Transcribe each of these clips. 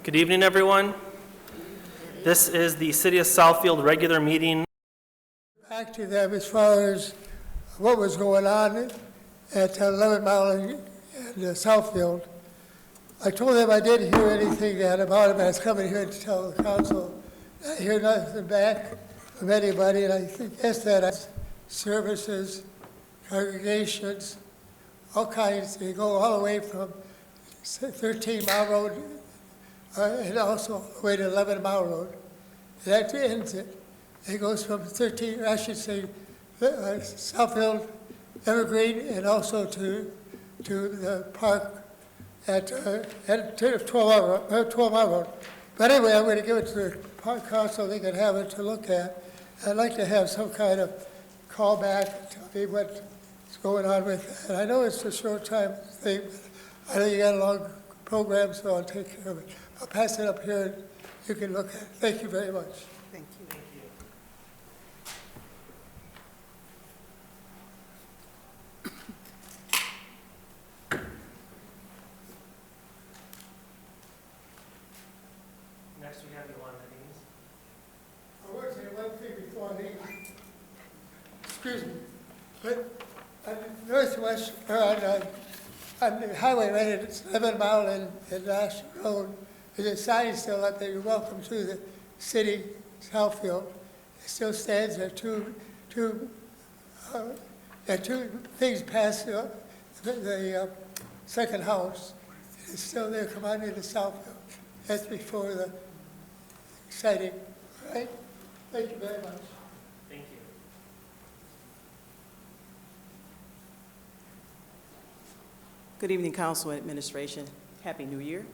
Good evening, everyone. This is the City of Southfield regular meeting. Back to them as far as what was going on at 11 Mile and Southfield. I told them I didn't hear anything about it, but I was coming here to tell the council. I hear nothing back from anybody, and I guess that services, congregations, all kinds, they go all the way from 13 Mile Road and also all the way to 11 Mile Road. And that ends it. It goes from 13, I should say, Southfield, Evergreen, and also to the park at 12 Mile Road. But anyway, I'm going to give it to the park council. They can have it to look at. I'd like to have some kind of callback, tell me what's going on with that. I know it's a short time thing, but I know you got a long program, so I'll take care of it. I'll pass it up here, and you can look at it. Thank you very much. Thank you. Thank you. Next, we have Yolanda Haynes. I want to say one thing before I leave. Excuse me. But on the northwest, or on the highway right at 11 Mile and Nash Road, there's a sign still up there, you're welcome to the city, Southfield. It still stands there, two things past the second house. It's still there, come on into Southfield. That's before the exciting, all right? Thank you very much. Thank you. Good evening, Council and Administration. Happy New Year.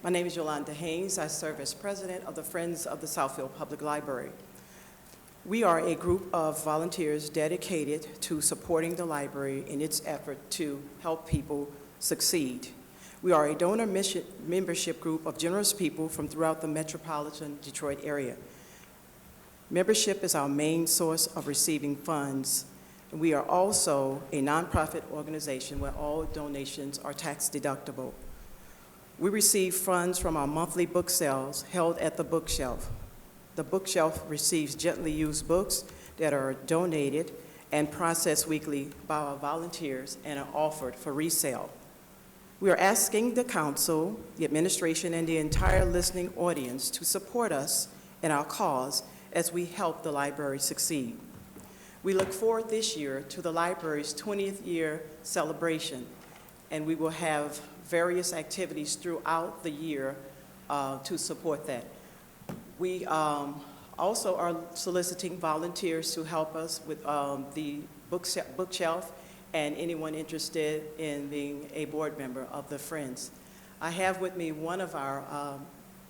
My name is Yolanda Haynes. I serve as President of the Friends of the Southfield Public Library. We are a group of volunteers dedicated to supporting the library in its effort to help people succeed. We are a donor membership group of generous people from throughout the metropolitan Detroit area. Membership is our main source of receiving funds. We are also a nonprofit organization where all donations are tax deductible. We receive funds from our monthly book sales held at the bookshelf. The bookshelf receives gently used books that are donated and processed weekly by our volunteers and are offered for resale. We are asking the council, the administration, and the entire listening audience to support us in our cause as we help the library succeed. We look forward this year to the library's 20th year celebration, and we will have various activities throughout the year to support that. We also are soliciting volunteers to help us with the bookshelf and anyone interested in being a board member of the Friends. I have with me one of our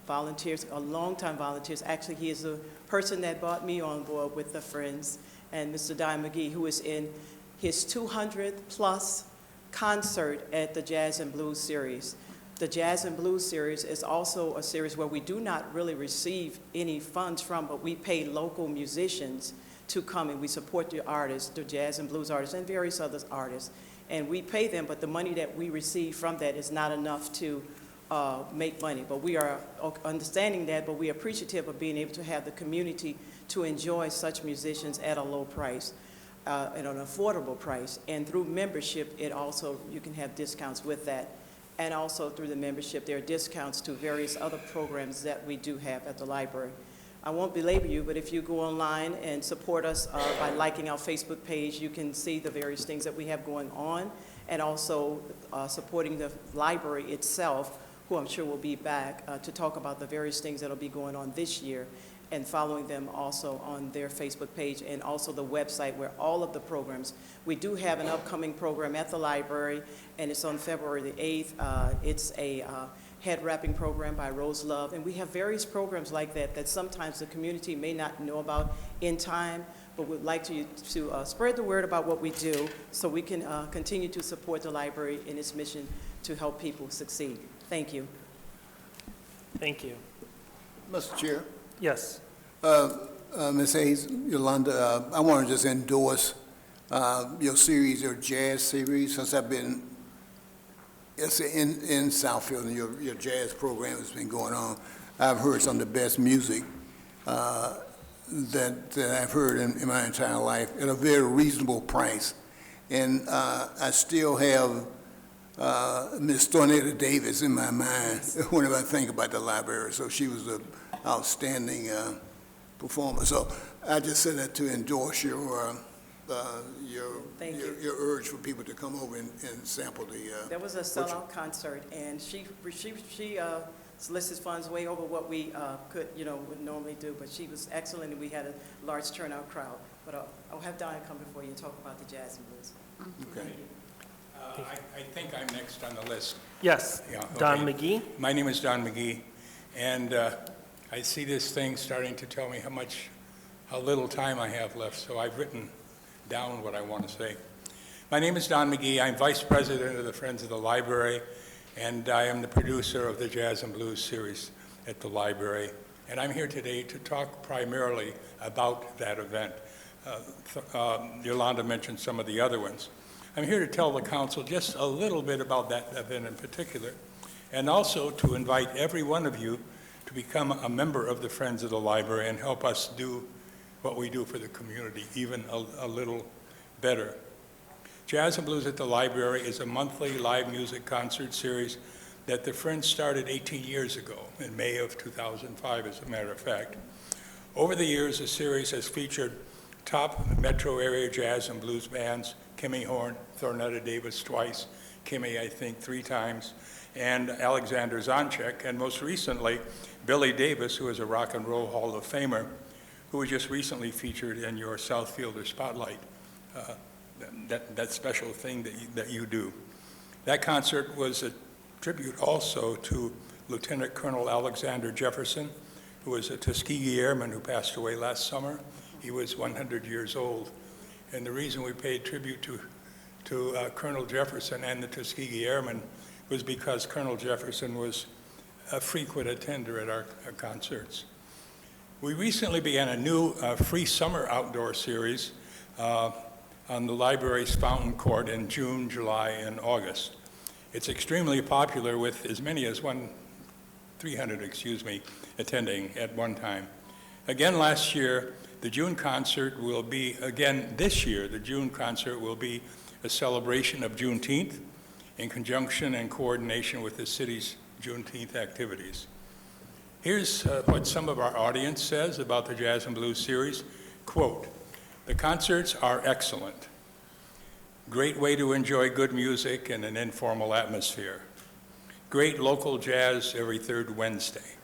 volunteers, a longtime volunteer. Actually, he is the person that brought me on board with the Friends, and Mr. Di McGee, who is in his 200th plus concert at the Jazz and Blues series. The Jazz and Blues series is also a series where we do not really receive any funds from, but we pay local musicians to come and we support the artists, the Jazz and Blues artists and various other artists. And we pay them, but the money that we receive from that is not enough to make money. But we are understanding that, but we are appreciative of being able to have the community to enjoy such musicians at a low price. At an affordable price, and through membership, it also, you can have discounts with that. And also through the membership, there are discounts to various other programs that we do have at the library. I won't belabor you, but if you go online and support us by liking our Facebook page, you can see the various things that we have going on, and also supporting the library itself, who I'm sure will be back to talk about the various things that will be going on this year, and following them also on their Facebook page and also the website where all of the programs. We do have an upcoming program at the library, and it's on February the 8th. It's a head wrapping program by Rose Love, and we have various programs like that that sometimes the community may not know about in time, but would like to spread the word about what we do so we can continue to support the library in its mission to help people succeed. Thank you. Thank you. Mr. Chair. Yes. Ms. Hayes, Yolanda, I want to just endorse your series, your jazz series, since I've been Yes, in Southfield, and your jazz program has been going on. I've heard some of the best music that I've heard in my entire life at a very reasonable price. And I still have Miss Thornetta Davis in my mind whenever I think about the library. So she was an outstanding performer. So I just said that to endorse Thank you. your urge for people to come over and sample the. That was a sellout concert, and she solicited funds way over what we would normally do, but she was excellent, and we had a large turnout crowd. But I'll have Donna come before you and talk about the jazz and blues. Okay. I think I'm next on the list. Yes, Yeah, Don okay. McGee. My name is Don McGee, and I see this thing starting to tell me how little time I have left, so I've written down what I want to say. My name is Don McGee. I'm Vice President of the Friends of the Library, and I am the producer of the Jazz and Blues series at the library. And I'm here today to talk primarily about that event. Yolanda mentioned some of the other ones. I'm here to tell the council just a little bit about that event in particular, and also to invite every one of you to become a member of the Friends of the Library and help us do what we do for the community even a little better. Jazz and Blues at the Library is a monthly live music concert series that the Friends started 18 years ago, in May of 2005, as a matter of fact. Over the years, the series has featured top metro area jazz and blues bands, Kimmy Horn, Thornetta Davis twice, Kimmy, I think, 3 times, and Alexander Zonchek, and most recently, Billy Davis, who is a Rock and Roll Hall of Famer, who was just recently featured in your Southfielder Spotlight, that special thing that you do. That concert was a tribute also to Lieutenant Colonel Alexander Jefferson, who was a Tuskegee Airman who passed away last summer. He was 100 years old. And the reason we paid tribute to Colonel Jefferson and the Tuskegee Airmen was because Colonel Jefferson was a frequent attender at our concerts. We recently began a new free summer outdoor series on the library's fountain court in June, July, and August. It's extremely popular with as many as 300 attending at one time. Again last year, the June concert will be, again this year, the June concert will be a celebration of Juneteenth in conjunction and coordination with the city's Juneteenth activities. Here's what some of our audience says about the Jazz and Blues series. Quote, "The concerts are excellent. Great way to enjoy good music in an informal atmosphere. Great local jazz every third Wednesday.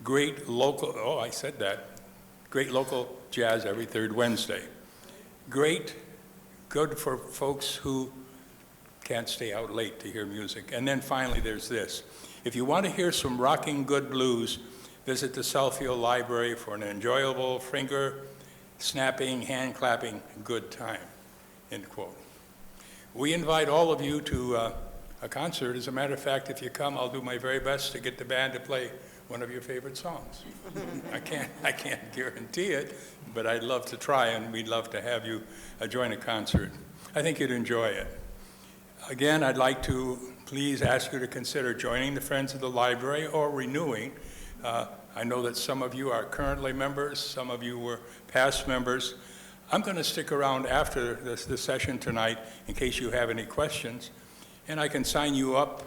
Great local jazz every third Wednesday. Good for folks who can't stay out late to hear music." And then finally, there's this. "If you want to hear some rocking good blues, visit the Southfield Library for an enjoyable, finger-snapping, hand-clapping good time," end quote. We invite all of you to a concert. As a matter of fact, if you come, I'll do my very best to get the band to play one of your favorite songs. I can't guarantee it, but I'd love to try, and we'd love to have you join a concert. I think you'd enjoy it. Again, I'd like to please ask you to consider joining the Friends of the Library or renewing. I know that some of you are currently members, some of you were past members. I'm going to stick around after the session tonight in case you have any questions, and I can sign you up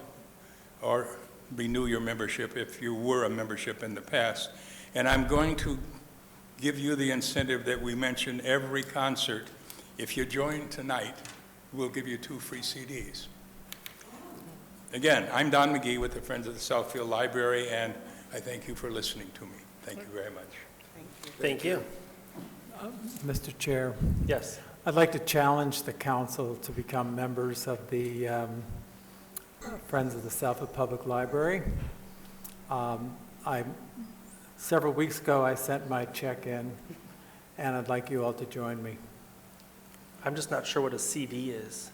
or renew your membership if you were a membership in the past. And I'm going to give you the incentive that we mention every concert. If you join tonight, we'll give you 2 free CDs. Again, I'm Don McGee with the Friends of the Southfield Library, and I thank you for listening to me. Thank you very much. Thank you. Mr. Chair, Yes. I'd like to challenge the council to become members of the Friends of the Southfield Public Library. Several weeks ago, I sent my check in, and I'd like you all to join me. I'm just not sure what a CD is.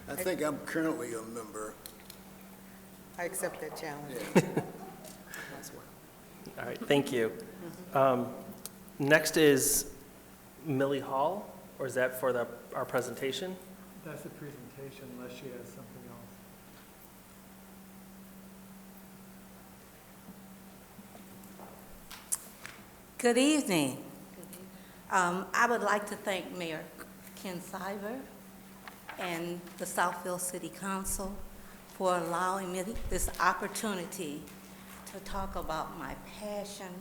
I think I'm currently a member. I accept that challenge. All right, thank you. Next is Millie Hall. Or is that for our presentation? That's the presentation unless she has something else. Good evening. I would like to thank Mayor Ken Siver and the Southfield City Council for allowing me this opportunity to talk about my passion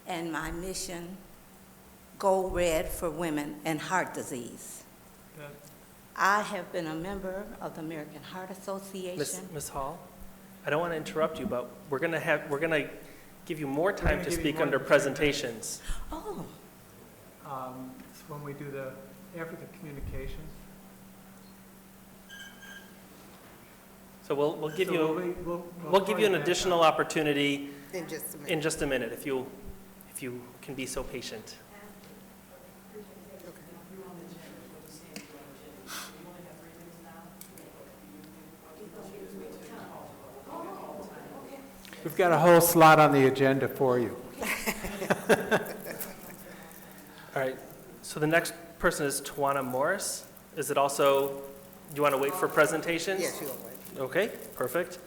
and my mission, Go Red for Women and Heart Disease. Good. I have been a member of the American Heart Association. Ms. Hall, I don't want to interrupt you, but we're going to give you more time gonna to give you speak more under than 10 presentations. Oh, It's when we do after the communications. So we'll give So you, we'll we'll call give you an back additional up. opportunity In just a minute. in just a minute, if you can be so patient. We've got a whole slot on the agenda for you. All right, so the next person is Tawana Morris. Is it also, do you want to wait for presentations? Yes, you'll wait. Okay, perfect.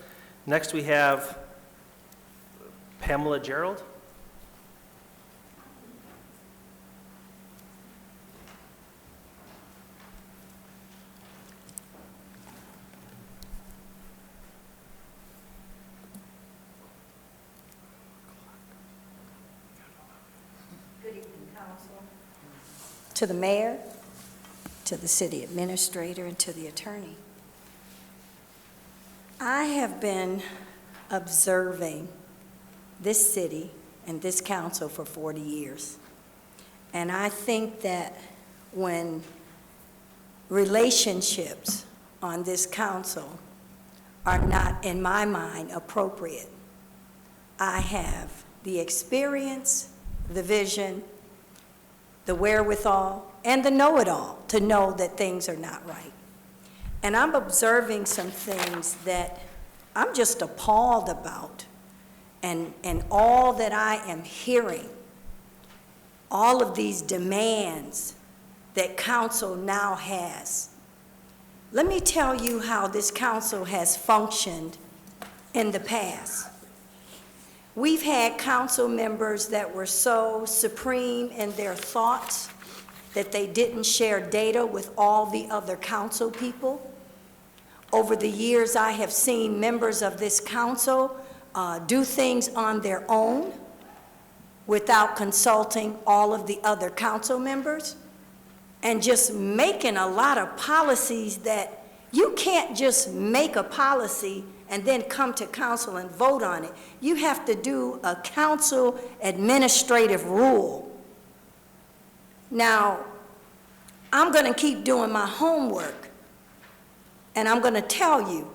Next, we have Pamela Gerald. good evening, Council. To the mayor, to the city administrator, and to the attorney. I have been observing this city and this council for 40 years. And I think that when relationships on this council are not, in my mind, appropriate, I have the experience, the vision, the wherewithal, and the know-it-all to know that things are not right. And I'm observing some things that I'm just appalled about, and all that I am hearing, all of these demands that council now has. Let me tell you how this council has functioned in the past. We've had council members that were so supreme in their thoughts that they didn't share data with all the other council people. Over the years, I have seen members of this council do things on their own without consulting all of the other council members, and just making a lot of policies that you can't just make a policy and then come to council and vote on it. You have to do a council administrative rule. Now, I'm going to keep doing my homework, and I'm going to tell you,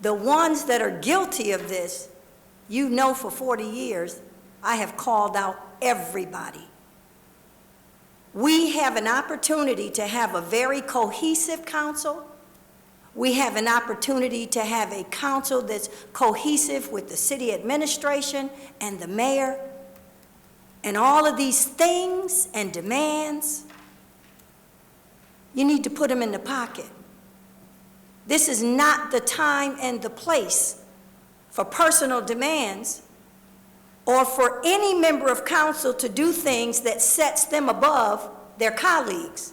the ones that are guilty of this, you know, for 40 years, I have called out everybody. We have an opportunity to have a very cohesive council. We have an opportunity to have a council that's cohesive with the city administration and the mayor. And all of these things and demands, you need to put them in the pocket. This is not the time and the place for personal demands or for any member of council to do things that sets them above their colleagues.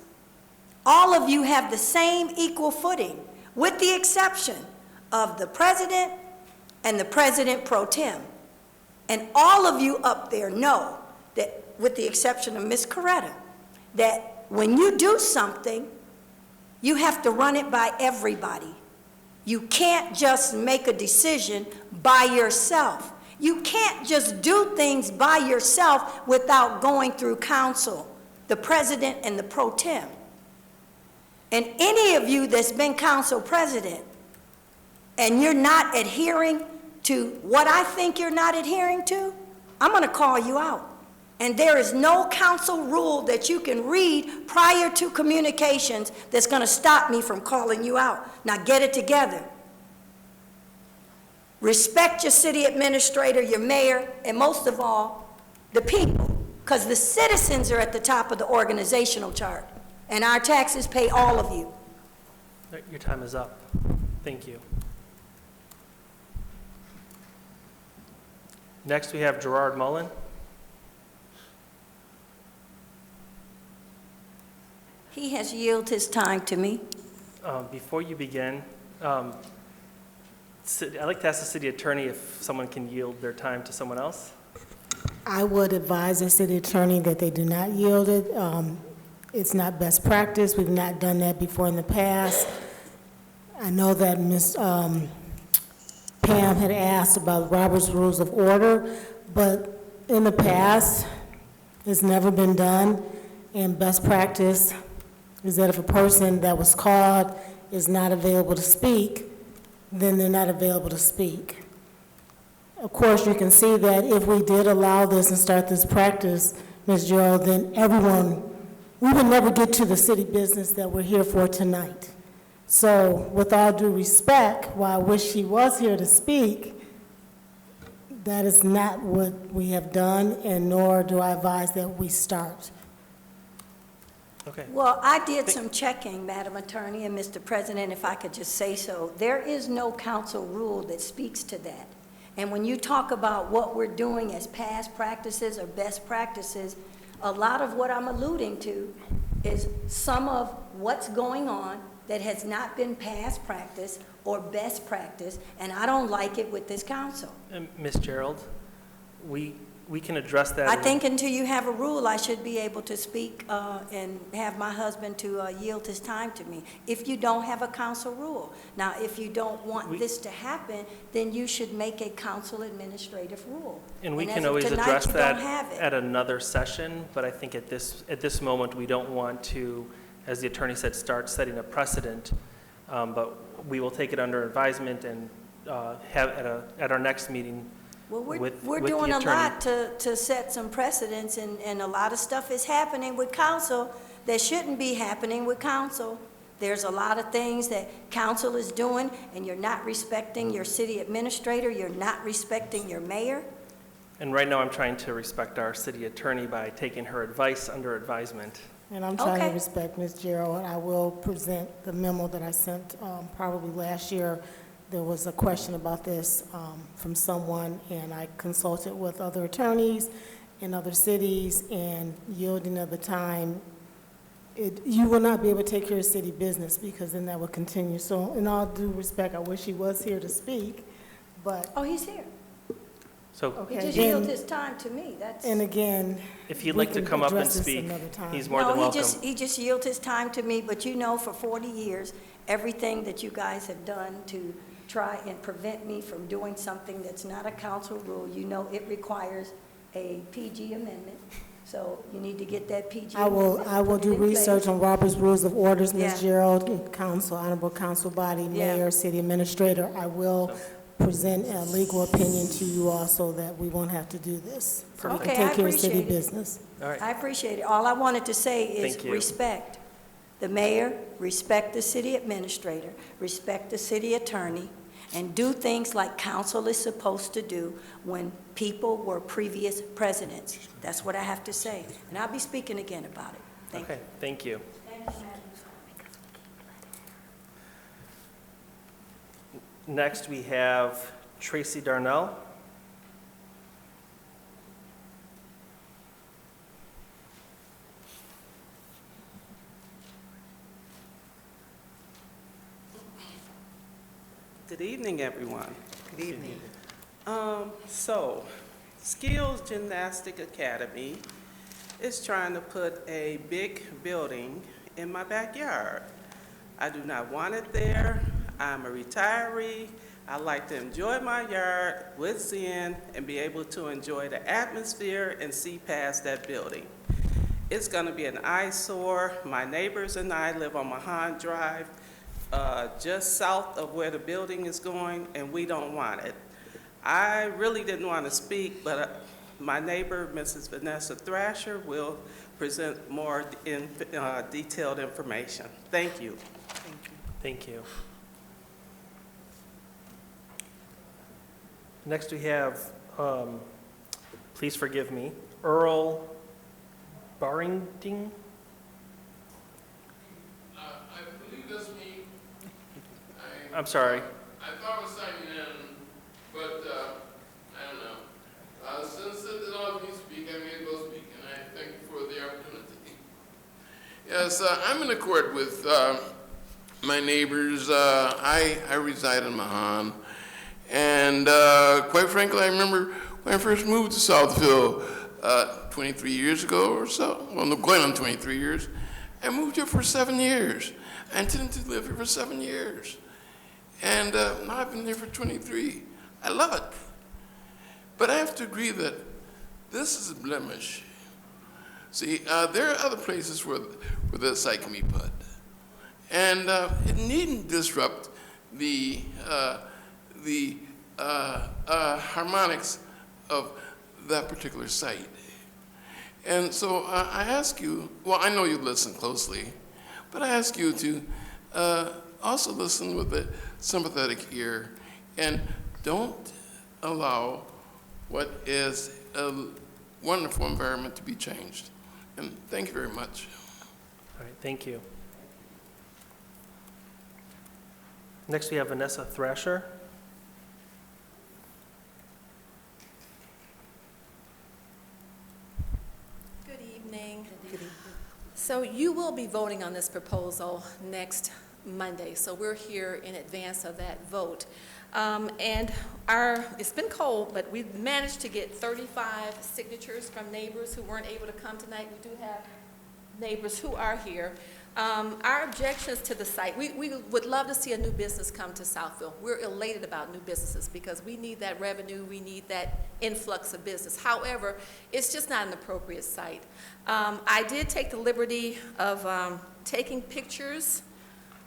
All of you have the same equal footing, with the exception of the president and the president pro tem. And all of you up there know that, with the exception of Ms. Coretta, that when you do something, you have to run it by everybody. You can't just make a decision by yourself. You can't just do things by yourself without going through council, the president and the pro tem. And any of you that's been council president and you're not adhering to what I think you're not adhering to, I'm going to call you out. And there is no council rule that you can read prior to communications that's going to stop me from calling you out. Now get it together. Respect your city administrator, your mayor, and most of all, the people, because the citizens are at the top of the organizational chart. And our taxes pay all of you. Your time is up. Thank you. Next, we have Gerard Mullen. He has yielded his time to me. Before you begin, I'd like to ask the city attorney if someone can yield their time to someone else. I would advise the city attorney that they do not yield it. It's not best practice. We've not done that before in the past. I know that Ms. Pam had asked about Robert's Rules of Order, but in the past, it's never been done. And best practice is that if a person that was called is not available to speak, then they're not available to speak. Of course, you can see that if we did allow this and start this practice, Ms. Gerald, then we would never get to the city business that we're here for tonight. So with all due respect, while I wish she was here to speak, that is not what we have done, and nor do I advise that we start. Okay. Well, I did some checking, Madam Attorney and Mr. President, if I could just say so. There is no council rule that speaks to that. And when you talk about what we're doing as past practices or best practices, a lot of what I'm alluding to is some of what's going on that has not been past practice or best practice, and I don't like it with this council. Ms. Gerald, we can address that. I think until you have a rule, I should be able to speak and have my husband to yield his time to me, if you don't have a council rule. Now, if you don't want this to happen, then you should make a council administrative rule. And we as can of always tonight, address you that don't have it. at another session, but I think at this moment, we don't want to, as the attorney said, start setting a precedent. But we will take it under advisement and have at our next meeting. Well, we're with doing the a attorney. lot to set some precedents, and a lot of stuff is happening with council that shouldn't be happening with council. There's a lot of things that council is doing, and you're not respecting your city administrator, you're not respecting your mayor. And right now, I'm trying to respect our city attorney by taking her advice under advisement. And I'm trying Okay. to respect Ms. Gerald. I will present the memo that I sent probably last year. There was a question about this from someone, and I consulted with other attorneys in other cities, and yielding of the time, you will not be able to take care of city business, because then that will continue. So in all due respect, I wish he was here to speak, but, Oh, he's here. So He okay, just yielded then, his time to me, that's. and again, if you'd we like to can come up and address this speak, another time. he's more than welcome. No, he just yielded his time to me, but you know, for 40 years, everything that you guys have done to try and prevent me from doing something that's not a council rule, you know it requires a PG amendment, so you need to get that PG I will amendment do put in place. research on Robert's Rules of Orders, Ms. Yeah. Gerald, council, honorable council body, Yeah. mayor, city administrator. I will present a legal opinion to you all so that we won't have to do this. So we Okay, can I take care of city appreciate it. business. All right. I appreciate it. All I wanted to say is Thank you. respect the mayor, respect the city administrator, respect the city attorney, and do things like council is supposed to do when people were previous presidents. That's what I have to say. And I'll be speaking again about it. Thank you. Okay, thank you. Thank you, Madam. Next, we have Tracy Darnell. Good evening, everyone. Good evening. So, Skills Gymnastic Academy is trying to put a big building in my backyard. I do not want it there. I'm a retiree. I like to enjoy my yard with Zen and be able to enjoy the atmosphere and see past that building. It's going to be an eyesore. My neighbors and I live on Mahan Drive, just south of where the building is going, and we don't want it. I really didn't want to speak, but my neighbor, Mrs. Vanessa Thrasher, will present more detailed information. Thank you. Thank you. Next, we have, please forgive me, Earl Barrington. I'm sorry. I thought I was signing in, but I don't know. Since it allowed me to speak, I may go speak, and I thank you for the opportunity. Yes, I'm in accord with my neighbors. I reside in Mahan, and quite frankly, I remember when I first moved to Southville 23 years ago or so. Well, no, going on 23 years. I moved here for 7 years. I intended to live here for 7 years. And now I've been here for 23. I love it. But I have to agree that this is a blemish. See, there are other places where the site can be put. And it needn't disrupt the harmonics of that particular site. And so I ask you, well, I know you listen closely, but I ask you to also listen with a sympathetic ear and don't allow what is a wonderful environment to be changed. And thank you very much. All right, thank you. Next, we have Vanessa Thrasher. Good evening. So you will be voting on this proposal next Monday, so we're here in advance of that vote. And it's been cold, but we've managed to get 35 signatures from neighbors who weren't able to come tonight. We do have neighbors who are here. Our objections to the site, we would love to see a new business come to Southville. We're elated about new businesses because we need that revenue, we need that influx of business. However, it's just not an appropriate site. I did take the liberty of taking pictures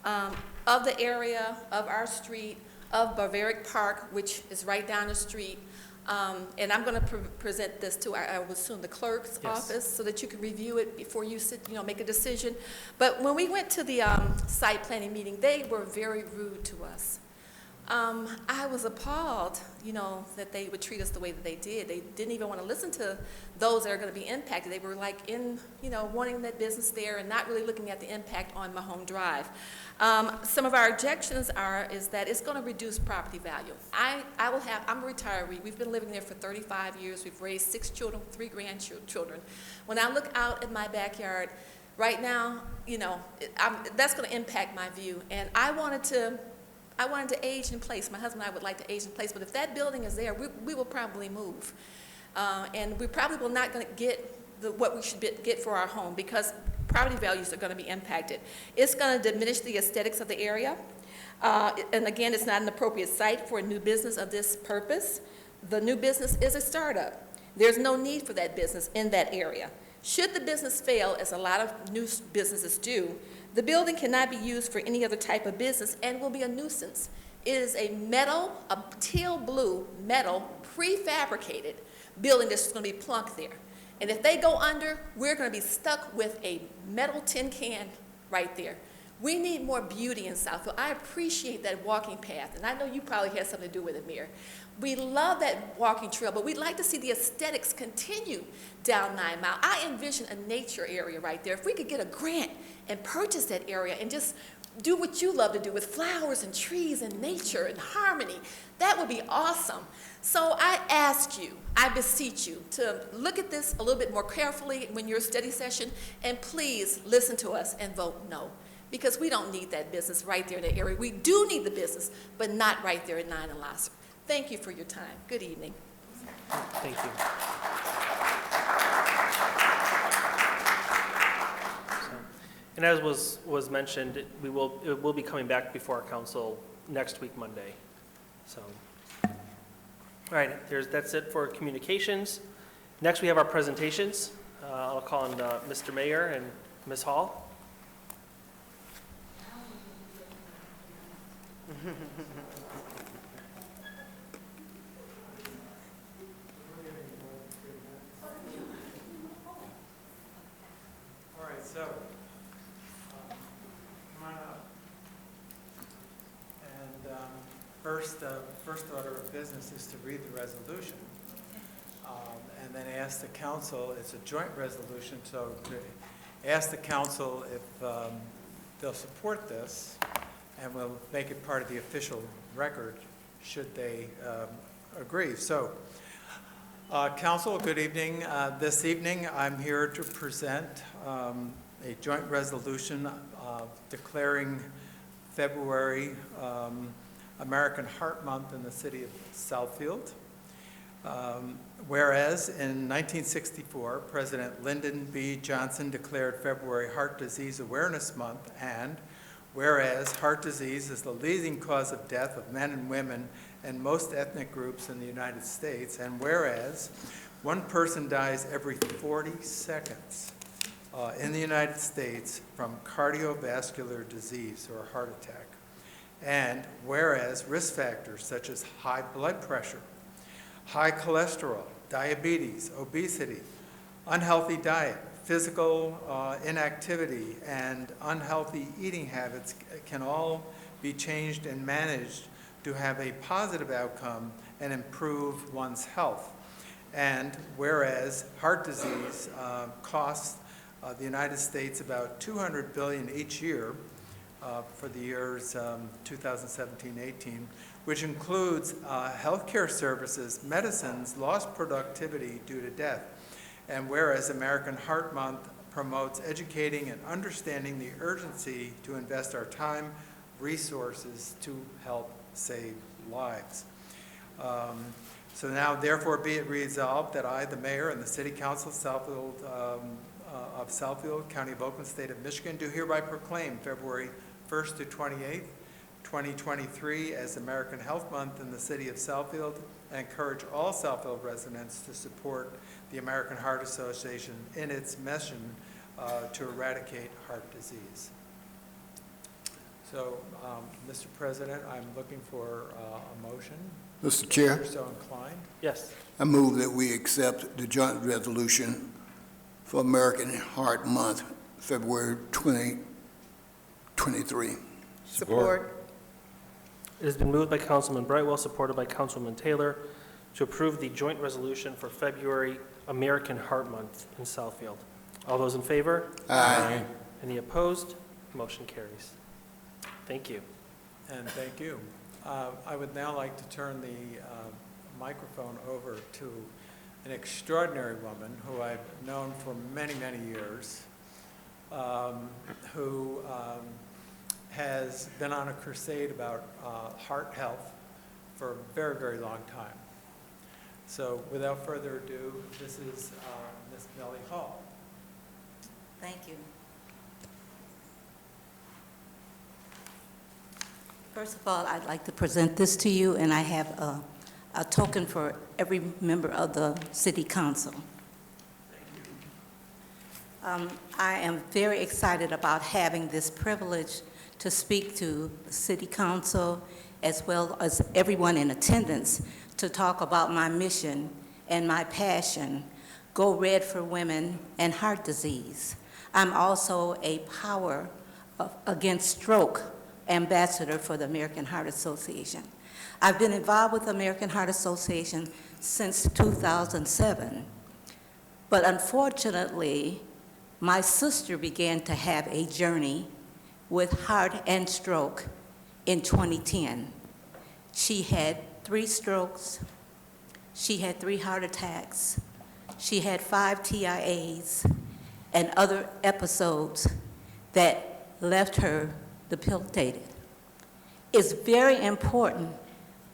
of the area, of our street, of Bavaric Park, which is right down the street. And I'm going to present this to, I would assume, the clerk's office so that you can review it before you sit, make a decision. But when we went to the site planning meeting, they were very rude to us. I was appalled, that they would treat us the way that they did. They didn't even want to listen to those that are going to be impacted. They were like wanting that business there and not really looking at the impact on Mahone Drive. Some of our objections is that it's going to reduce property value. I'm a retiree. We've been living there for 35 years. We've raised 6 children, 3 grandchildren. When I look out at my backyard, right now, that's going to impact my view. And I wanted to age in place. My husband and I would like to age in place, but if that building is there, we will probably move. And we probably will not going to get what we should get for our home because property values are going to be impacted. It's going to diminish the aesthetics of the area. And again, it's not an appropriate site for a new business of this purpose. The new business is a startup. There's no need for that business in that area. Should the business fail, as a lot of new businesses do, the building cannot be used for any other type of business and will be a nuisance. It is a teal blue metal prefabricated building that's going to be plunked there. And if they go under, we're going to be stuck with a metal tin can right there. We need more beauty in Southville. I appreciate that walking path, and I know you probably had something to do with it, Mayor. We love that walking trail, but we'd like to see the aesthetics continue down 9 Mile. I envision a nature area right there. If we could get a grant and purchase that area and just do what you love to do with flowers and trees and nature and harmony, that would be awesome. So I ask you, I beseech you to look at this a little bit more carefully when you're study session, and please listen to us and vote no. Because we don't need that business right there in the area. We do need the business, but not right there at 9 and Lasser. Thank you for your time. Good evening. Thank you. And as was mentioned, it will be coming back before our council next week, Monday. So, all right, that's it for communications. Next, we have our presentations. I'll call on Mr. Mayor and Ms. Hall. All right, so come on up. And first order of business is to read the resolution, and then ask the council. It's a joint resolution, so to ask the council if they'll support this, and we'll make it part of the official record should they agree. So, Council, good evening. This evening, I'm here to present a joint resolution declaring February American Heart Month in the city of Southfield. Whereas in 1964, President Lyndon B. Johnson declared February Heart Disease Awareness Month, and whereas heart disease is the leading cause of death of men and women in most ethnic groups in the United States, and whereas one person dies every 40 seconds in the United States from cardiovascular disease or heart attack, and whereas risk factors such as high blood pressure, high cholesterol, diabetes, obesity, unhealthy diet, physical inactivity, and unhealthy eating habits can all be changed and managed to have a positive outcome and improve one's health. And whereas heart disease costs the United States about $200 billion each year for the years 2017-18, which includes healthcare services, medicines, lost productivity due to death. And whereas American Heart Month promotes educating and understanding the urgency to invest our time, resources to help save lives. So now, therefore, be it resolved that I, the mayor, and the City Council of Southfield, County of Oakland, State of Michigan, do hereby proclaim February 1st to 28th, 2023 as American Health Month in the city of Southfield, and encourage all Southfield residents to support the American Heart Association in its mission to eradicate heart disease. So, Mr. President, I'm looking for a motion. Mr. Chair, If you're so inclined. Yes. I move that we accept the joint resolution for American Heart Month, February 2023. Support. It has been moved by Councilman Brightwell, supported by Councilman Taylor, to approve the joint resolution for February American Heart Month in Southfield. All those in favor? Aye. Any opposed? Motion carries. Thank you. And thank you. I would now like to turn the microphone over to an extraordinary woman who I've known for many, many years, who has been on a crusade about heart health for a very, very long time. So without further ado, this is Ms. Melly Hall. Thank you. First of all, I'd like to present this to you, and I have a token for every member of the City Council. I am very excited about having this privilege to speak to the City Council as well as everyone in attendance to talk about my mission and my passion, Go Red for Women and heart disease. I'm also a Power Against Stroke ambassador for the American Heart Association. I've been involved with the American Heart Association since 2007, but unfortunately, my sister began to have a journey with heart and stroke in 2010. She had 3 strokes, she had 3 heart attacks, she had 5 TIAs, and other episodes that left her debilitated. It's very important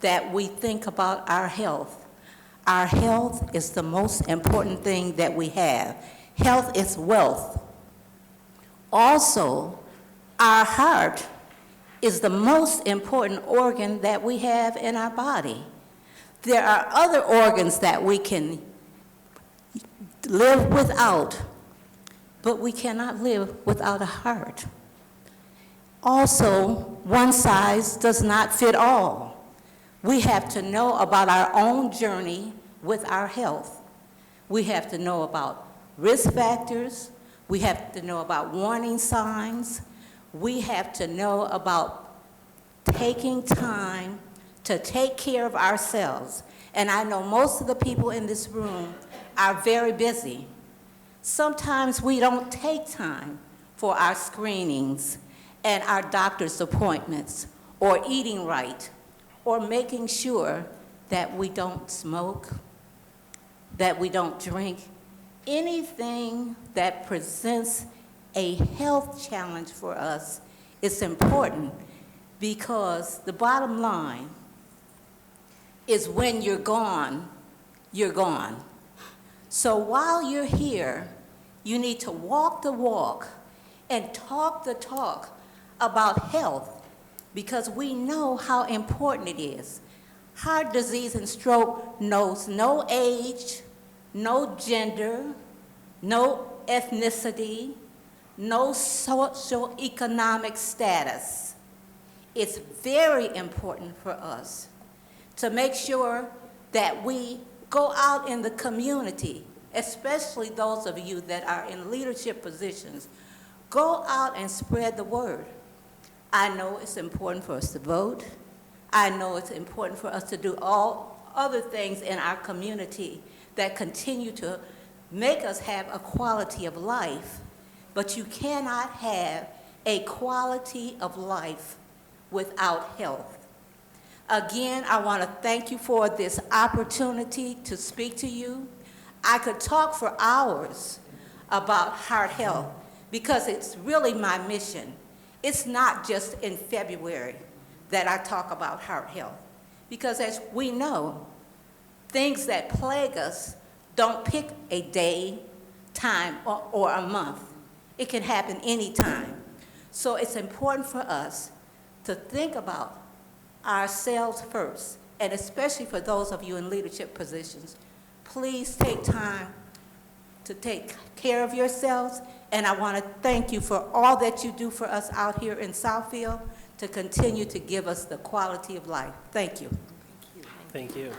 that we think about our health. Our health is the most important thing that we have. Health is wealth. Also, our heart is the most important organ that we have in our body. There are other organs that we can live without, but we cannot live without a heart. Also, one size does not fit all. We have to know about our own journey with our health. We have to know about risk factors. We have to know about warning signs. We have to know about taking time to take care of ourselves. And I know most of the people in this room are very busy. Sometimes we don't take time for our screenings and our doctor's appointments, or eating right, or making sure that we don't smoke, that we don't drink, anything that presents a health challenge for us is important, because the bottom line is when you're gone, you're gone. So while you're here, you need to walk the walk and talk the talk about health, because we know how important it is. Heart disease and stroke knows no age, no gender, no ethnicity, no socioeconomic status. It's very important for us to make sure that we go out in the community, especially those of you that are in leadership positions. Go out and spread the word. I know it's important for us to vote. I know it's important for us to do all other things in our community that continue to make us have a quality of life, but you cannot have a quality of life without health. Again, I want to thank you for this opportunity to speak to you. I could talk for hours about heart health because it's really my mission. It's not just in February that I talk about heart health, because as we know, things that plague us don't pick a day, time, or a month. It can happen anytime. So it's important for us to think about ourselves first, and especially for those of you in leadership positions. Please take time to take care of yourselves, and I want to thank you for all that you do for us out here in Southfield to continue to give us the quality of life. Thank you. Thank you.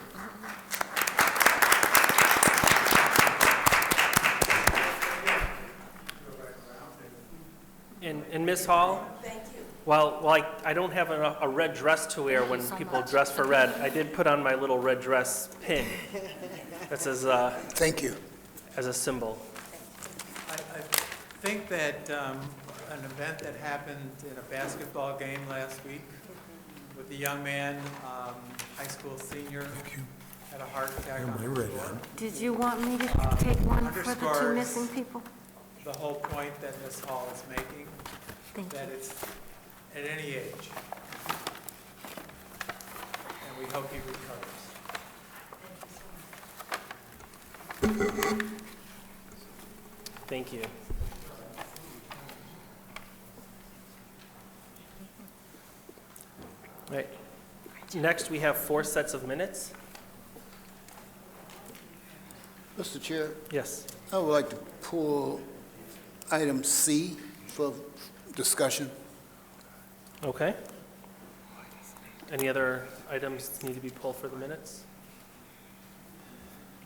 And Ms. Hall? Thank you. While I don't have a red dress to wear when people dress for red, I did put on my little red dress pin that says, Thank you. as a symbol. I think that an event that happened in a basketball game last week with a young man, high school senior, had a heart attack on the floor. Did you want me to take one for the two Underscores missing people? the whole point that Ms. Hall is making, Thank that you. it's at any age. And we hope he recovers. Thank you. All right. Next, we have 4 sets of minutes. Mr. Chair, Yes. I would like to pull item C for discussion. Okay. Any other items need to be pulled for the minutes?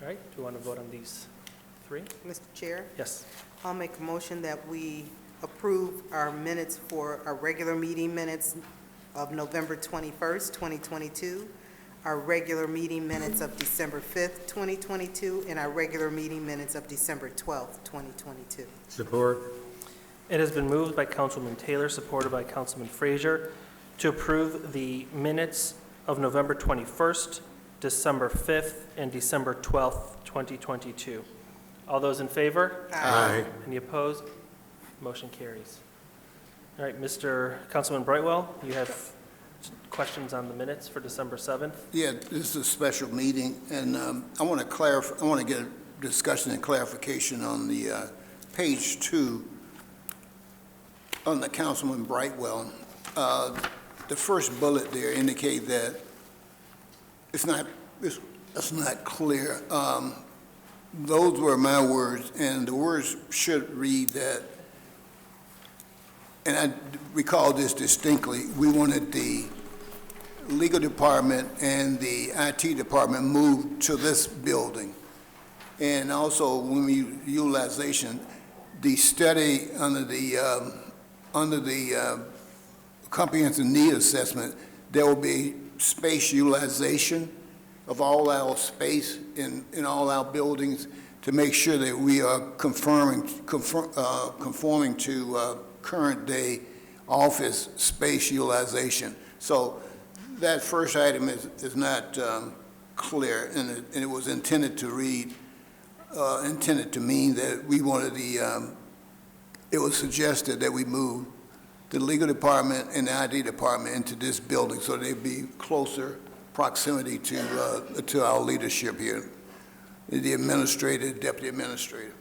All right, do you want to vote on these 3? Mr. Chair, Yes. I'll make a motion that we approve our minutes for our regular meeting minutes of November 21st, 2022, our regular meeting minutes of December 5th, 2022, and our regular meeting minutes of December 12th, 2022. Support. It has been moved by Councilman Taylor, supported by Councilman Frazier, to approve the minutes of November 21st, December 5th, and December 12th, 2022. All those in favor? Aye. Any opposed? Motion carries. All right, Councilman Brightwell, you have questions on the minutes for December 7th? Yeah, this is a special meeting, and I want to get a discussion and clarification on the page 2 on the Councilman Brightwell. The first bullet there indicate that it's not clear. Those were my words, and the words should read that, and I recall this distinctly, we wanted the legal department and the IT department moved to this building. And also, when we utilization, the study under the comprehensive need assessment, there will be space utilization of all our space in all our buildings to make sure that we are conforming to current day office space utilization. So that first item is not clear, and it was intended to read, intended to mean that we wanted it was suggested that we move the legal department and the ID department into this building so they'd be closer proximity to our leadership here, the administrator, deputy administrator.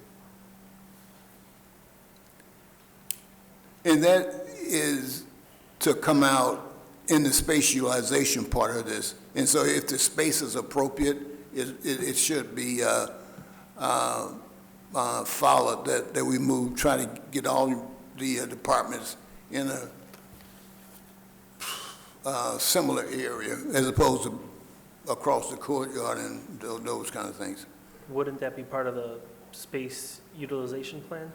And that is to come out in the space utilization part of this. And so if the space is appropriate, it should be followed, that we move, try to get all the departments in a similar area as opposed to across the courtyard and those kind of things. Wouldn't that be part of the space utilization plan?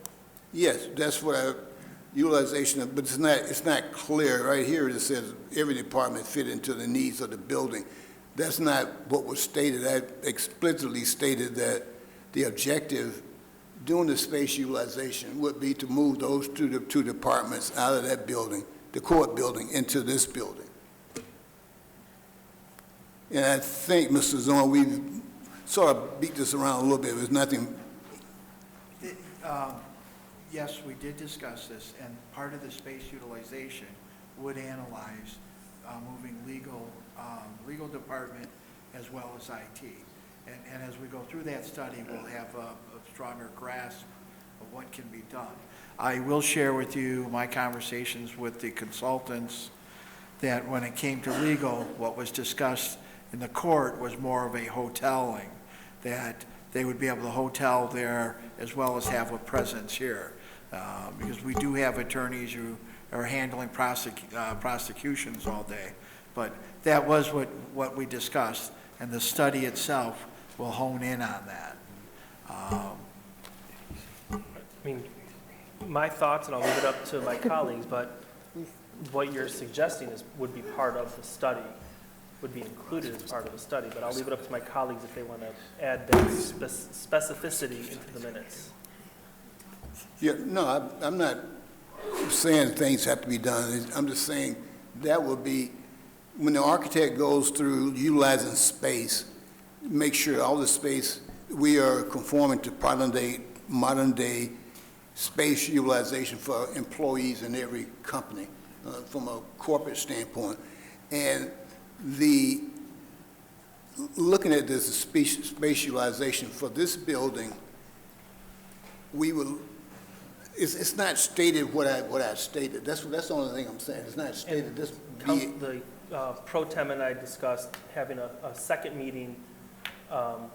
Yes, that's what utilization, but it's not clear. Right here it says every department fit into the needs of the building. That's not what was stated. I explicitly stated that the objective during the space utilization would be to move those two departments out of that building, the court building, into this building. And I think, Mr. Zorn, we've sort of beat this around a little bit. There's nothing. Yes, we did discuss this, and part of the space utilization would analyze moving legal department as well as IT. And as we go through that study, we'll have a stronger grasp of what can be done. I will share with you my conversations with the consultants that when it came to legal, what was discussed in the court was more of a hoteling, that they would be able to hotel there as well as have a presence here. Because we do have attorneys who are handling prosecutions all day. But that was what we discussed, and the study itself will hone in on that. I mean, my thoughts, and I'll leave it up to my colleagues, but what you're suggesting would be part of the study, would be included as part of the study, but I'll leave it up to my colleagues if they want to add that specificity into the minutes. Yeah, no, I'm not saying things have to be done. I'm just saying that would be, when the architect goes through utilizing space, make sure all the space, we are conforming to modern day space utilization for employees in every company from a corporate standpoint. And looking at this space utilization for this building, we will, it's not stated what I stated. That's the only thing I'm saying. It's not stated this. The Pro Tem and I discussed having a second meeting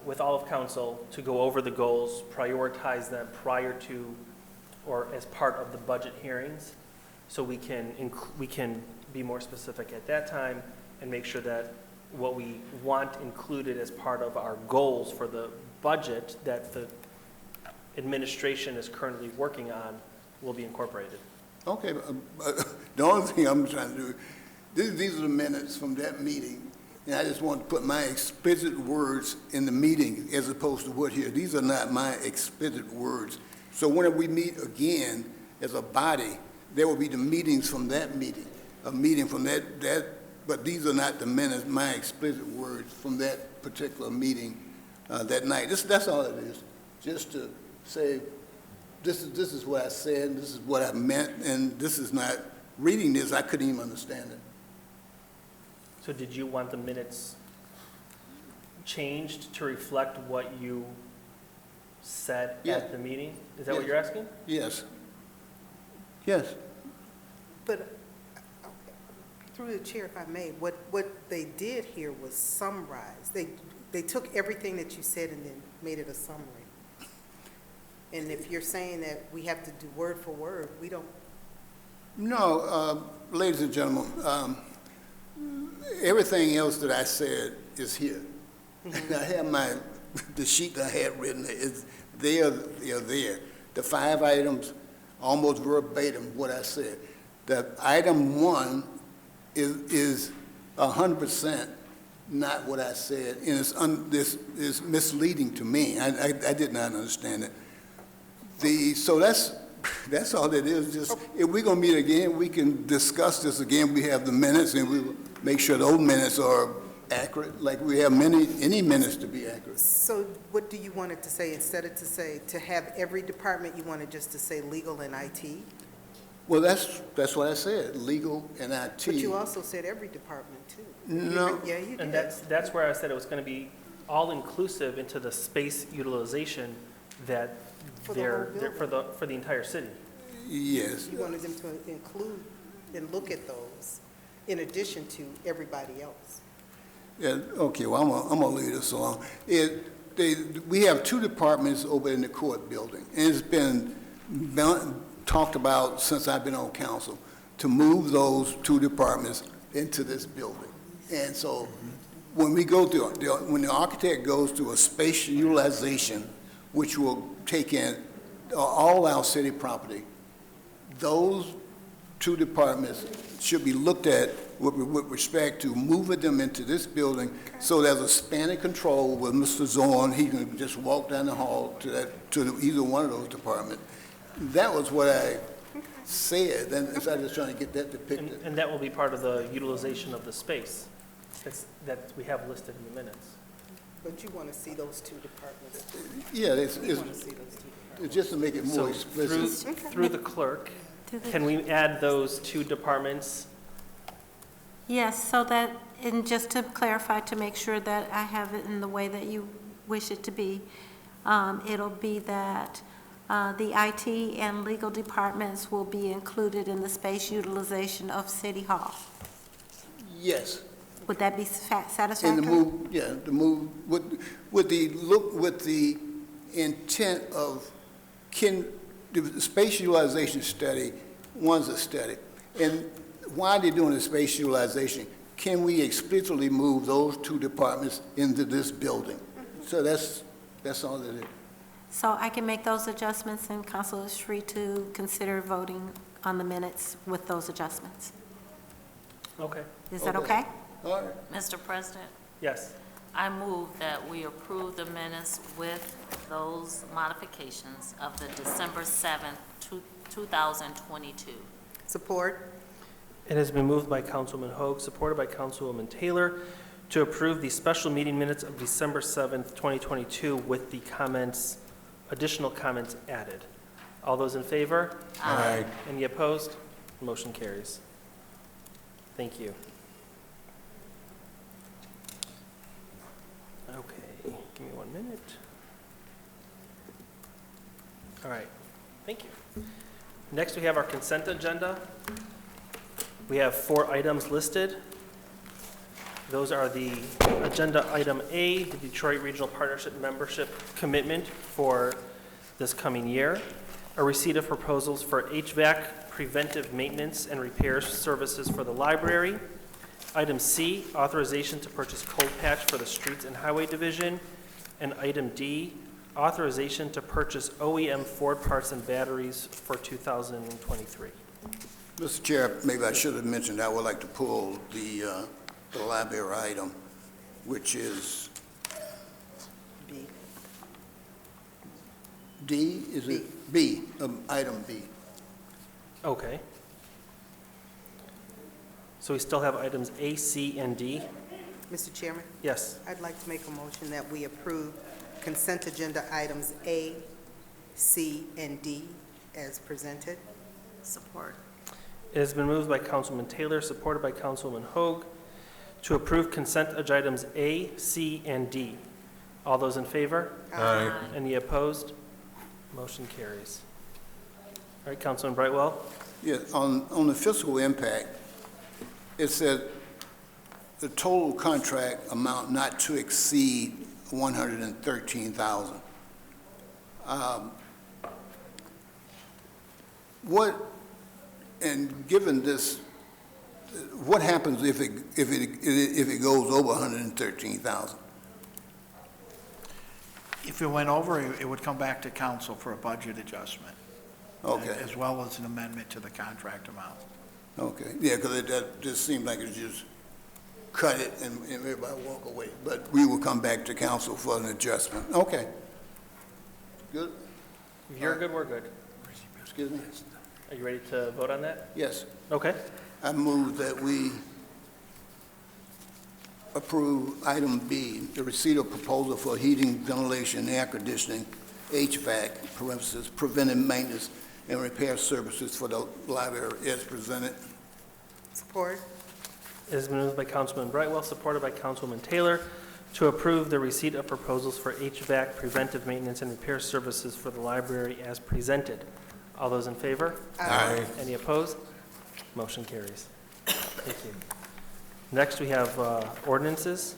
with all of council to go over the goals, prioritize them prior to or as part of the budget hearings, so we can be more specific at that time and make sure that what we want included as part of our goals for the budget that the administration is currently working on will be incorporated. Okay, the only thing I'm trying to do, these are the minutes from that meeting, and I just want to put my explicit words in the meeting as opposed to what here. These are not my explicit words. So when we meet again as a body, there will be the meetings from that meeting, a meeting from that, but these are not the minutes, my explicit words from that particular meeting that night. That's all it is, just to say, this is what I said, this is what I meant, and this is not, reading this, I couldn't even understand it. So did you want the minutes changed to reflect what you said at the meeting? Is that what you're asking? Yes. Yes. But through the chair, if I may, what they did here was summarize. They took everything that you said and then made it a summary. And if you're saying that we have to do word for word, we don't. No, ladies and gentlemen, everything else that I said is here. Mm-hmm. I have the sheet that I had written, they are there. The 5 items, almost verbatim what I said. The item 1 is 100% not what I said, and this is misleading to me. I did not understand it. So that's That's all it is, just, if we're gonna meet again, we can discuss this again. We have the minutes, and we will make sure those minutes are accurate, like we have any minutes to be accurate. So what do you want it to say? Instead of to have every department, you want it just to say legal and IT? Well, that's what I said, legal and IT. But you also said every department, too. No. Yeah, you did. And that's where I said it was going to be all-inclusive into the space utilization that For the whole for the entire city. Yes. You wanted them to include and look at those in addition to everybody else. Yeah, okay, well, I'm gonna leave this alone. We have two departments over in the court building, and it's been talked about since I've been on council, to move those two departments into this building. And so, when we go through, when the architect goes through a space utilization, which will take in all our city property, those two departments should be looked at with respect to moving them into this building, so there's a span of control with Mr. Zorn. He can just walk down the hall to either one of those departments. That was what I said, and so I'm just trying to get that depicted. And that will be part of the utilization of the space that we have listed in the minutes. But you want to see those two departments. Yeah, You want to see those two departments. it's just to make it more So explicit. through the clerk, can we add those two departments? Yes, so that, and just to clarify, to make sure that I have it in the way that you wish it to be, it'll be that the IT and legal departments will be included in the space utilization of City Hall. Yes. Would that be satisfactory? And the move, with the intent of, the space utilization study, one's a study. And while they're doing the space utilization, can we explicitly move those two departments into this building? So that's all it is. So I can make those adjustments, and council is free to consider voting on the minutes with those adjustments. Okay. Is that okay? All right. Mr. President, Yes. I move that we approve the minutes with those modifications of the December 7th, 2022. Support? It has been moved by Councilwoman Hoag, supported by Councilwoman Taylor, to approve the special meeting minutes of December 7th, 2022 with the additional comments added. All those in favor? Aye. Any opposed? Motion carries. Thank you. Okay, give me 1 minute. All right, thank you. Next, we have our consent agenda. We have 4 items listed. Those are the agenda item A, the Detroit Regional Partnership membership commitment for this coming year, a receipt of proposals for HVAC preventive maintenance and repairs services for the library. Item C, authorization to purchase cold patch for the Streets and Highway Division. And item D, authorization to purchase OEM Ford parts and batteries for 2023. Mr. Chair, maybe I should have mentioned, I would like to pull the library item, which is B. D, is it? B, item B. Okay. So we still have items A, C, and D? Mr. Chairman, Yes. I'd like to make a motion that we approve consent agenda items A, C, and D as presented. Support. It has been moved by Councilwoman Taylor, supported by Councilwoman Hoag, to approve consent agenda items A, C, and D. All those in favor? Aye. Any opposed? Motion carries. All right, Councilman Brightwell? Yeah, on the fiscal impact, it said the total contract amount not to exceed $113,000. And given this, what happens if it goes over 113,000? If it went over, it would come back to council for a budget adjustment. Okay. As well as an amendment to the contract amount. Okay, yeah, because that just seemed like it just cut it and everybody walk away. But we will come back to council for an adjustment. Okay. Good? If you're good, we're good. Excuse me? Are you ready to vote on that? Yes. Okay. I move that we approve item B, the receipt of proposal for heating, ventilation, air conditioning, HVAC, parentheses, preventive maintenance, and repair services for the library as presented. Support. It has been moved by Councilman Brightwell, supported by Councilwoman Taylor, to approve the receipt of proposals for HVAC, preventive maintenance, and repair services for the library as presented. All those in favor? Aye. Any opposed? Motion carries. Thank you. Next, we have ordinances.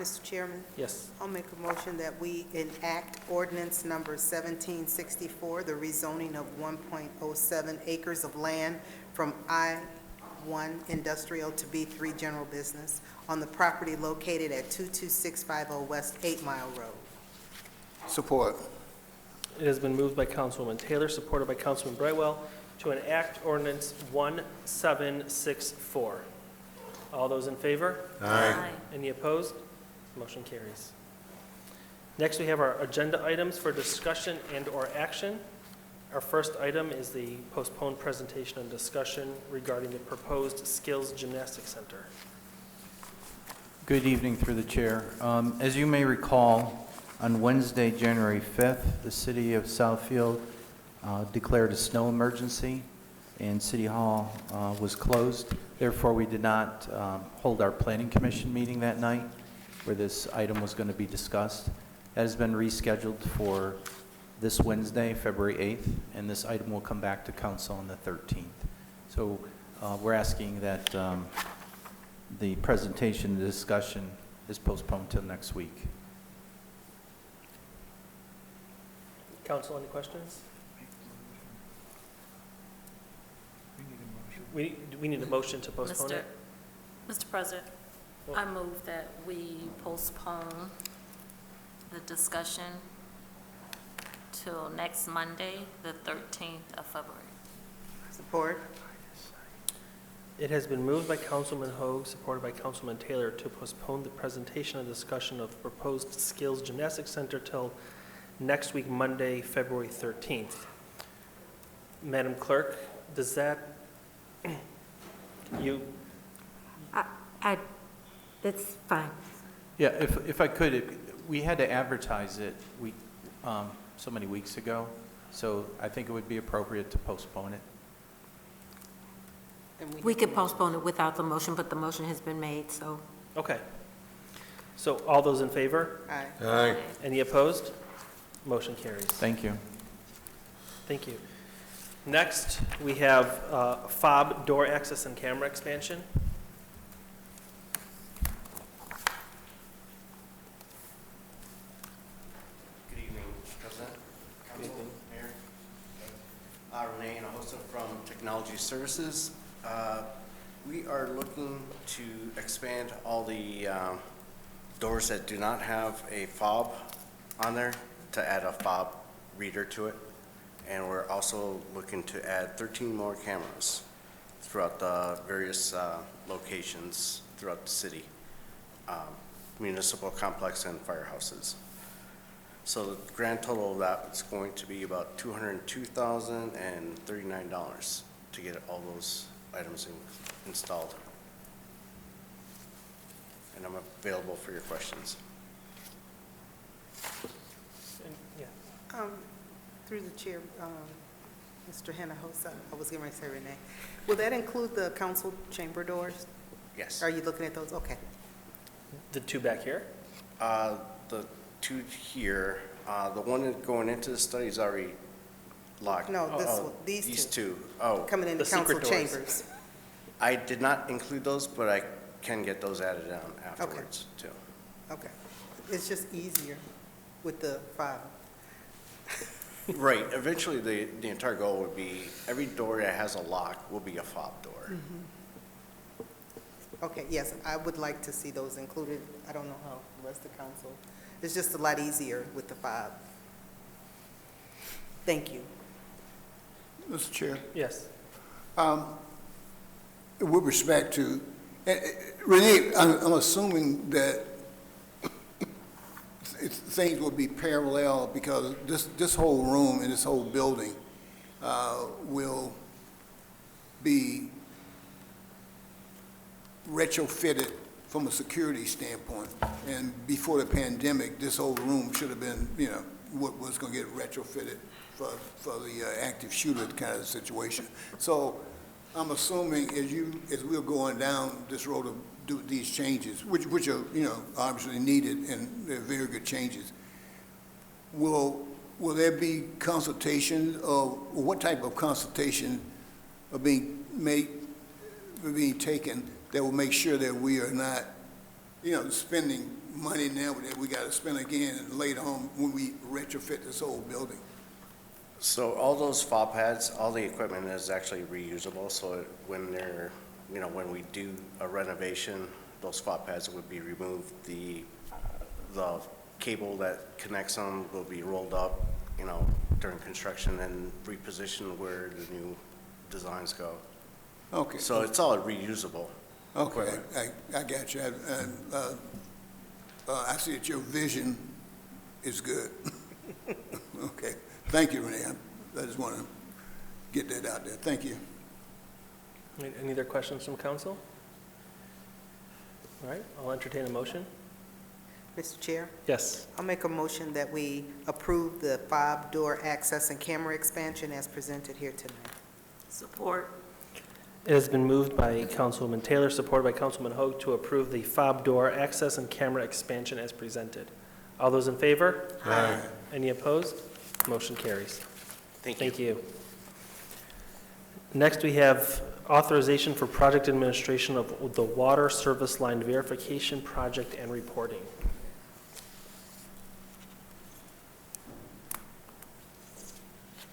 Mr. Chairman, Yes. I'll make a motion that we enact ordinance number 1764, the rezoning of 1.07 acres of land from I-1 industrial to B3 general business on the property located at 22650 West 8 Mile Road. Support. It has been moved by Councilwoman Taylor, supported by Councilman Brightwell, to enact ordinance 1764. All those in favor? Aye. Any opposed? Motion carries. Next, we have our agenda items for discussion and/or action. Our first item is the postponed presentation and discussion regarding the proposed Skills Gymnastics Center. Good evening through the chair. As you may recall, on Wednesday, January 5th, the city of Southfield declared a snow emergency and City Hall was closed. Therefore, we did not hold our Planning Commission meeting that night where this item was going to be discussed. That has been rescheduled for this Wednesday, February 8th, and this item will come back to council on the 13th. So we're asking that the presentation, the discussion is postponed till next week. Council, any questions? We need a motion to postpone it? Mr. President, I move that we postpone the discussion till next Monday, the 13th of February. Support. It has been moved by Councilman Hoag, supported by Councilman Taylor, to postpone the presentation and discussion of the proposed Skills Gymnastics Center till next week, Monday, February 13th. Madam Clerk, does that, That's fine. Yeah, if I could, we had to advertise it so many weeks ago, so I think it would be appropriate to postpone it. We could postpone it without the motion, but the motion has been made, so. okay. So all those in favor? Aye. Aye. Any opposed? Motion carries. Thank you. Thank you. Next, we have FOB door access and camera expansion. Good evening, Mr. President, Council, Mayor. Renee Hinojosa from Technology Services. We are looking to expand all the doors that do not have a fob on there to add a fob reader to it. And we're also looking to add 13 more cameras throughout the various locations throughout the city, municipal complex and firehouses. So the grand total of that is going to be about $202,039 to get all those items installed. And I'm available for your questions. Through the chair, Mr. Hinojosa, I was going to say Renee. Will that include the council chamber doors? Yes. Are you looking at those? Okay. The two back here? The two here, the one going into the study is already locked. No, this one, these two. Oh, Coming into The council secret doors. chambers. I did not include those, but I can get those added on afterwards, too. Okay. It's just easier with the file. Right, eventually the entire goal would be, every door that has a lock will be a fob door. Okay, yes, I would like to see those included. I don't know how the rest of the council. It's just a lot easier with the fob. Thank you. Mr. Chair, Yes. with respect to, Renee, I'm assuming that things will be parallel because this whole room and this whole building will be retrofitted from a security standpoint. And before the pandemic, this whole room should have been, you know, what was going to get retrofitted for the active shooter kind of situation. So I'm assuming as we're going down this road of do these changes, which are, you know, obviously needed and they're very good changes, will there be consultation, or what type of consultation are being taken that will make sure that we are not, you know, spending money now that we got to spend again later on when we retrofit this whole building? So all those fob pads, all the equipment is actually reusable, so when they're, you know, when we do a renovation, those fob pads would be removed. The cable that connects them will be rolled up, you know, during construction and repositioned where the new designs go. Okay. So it's all reusable. Okay, I got you. I see that your vision is good. Okay. Thank you, Renee. I just want to get that out there. Thank you. Any other questions from council? All right, I'll entertain a motion. Mr. Chair, Yes. I'll make a motion that we approve the fob-door access and camera expansion as presented here tonight. Support. It has been moved by Councilwoman Taylor, supported by Councilman Hoag, to approve the fob door access and camera expansion as presented. All those in favor? Aye. Any opposed? Motion carries. Thank you. Thank you. Next, we have authorization for project administration of the water service line verification project and reporting.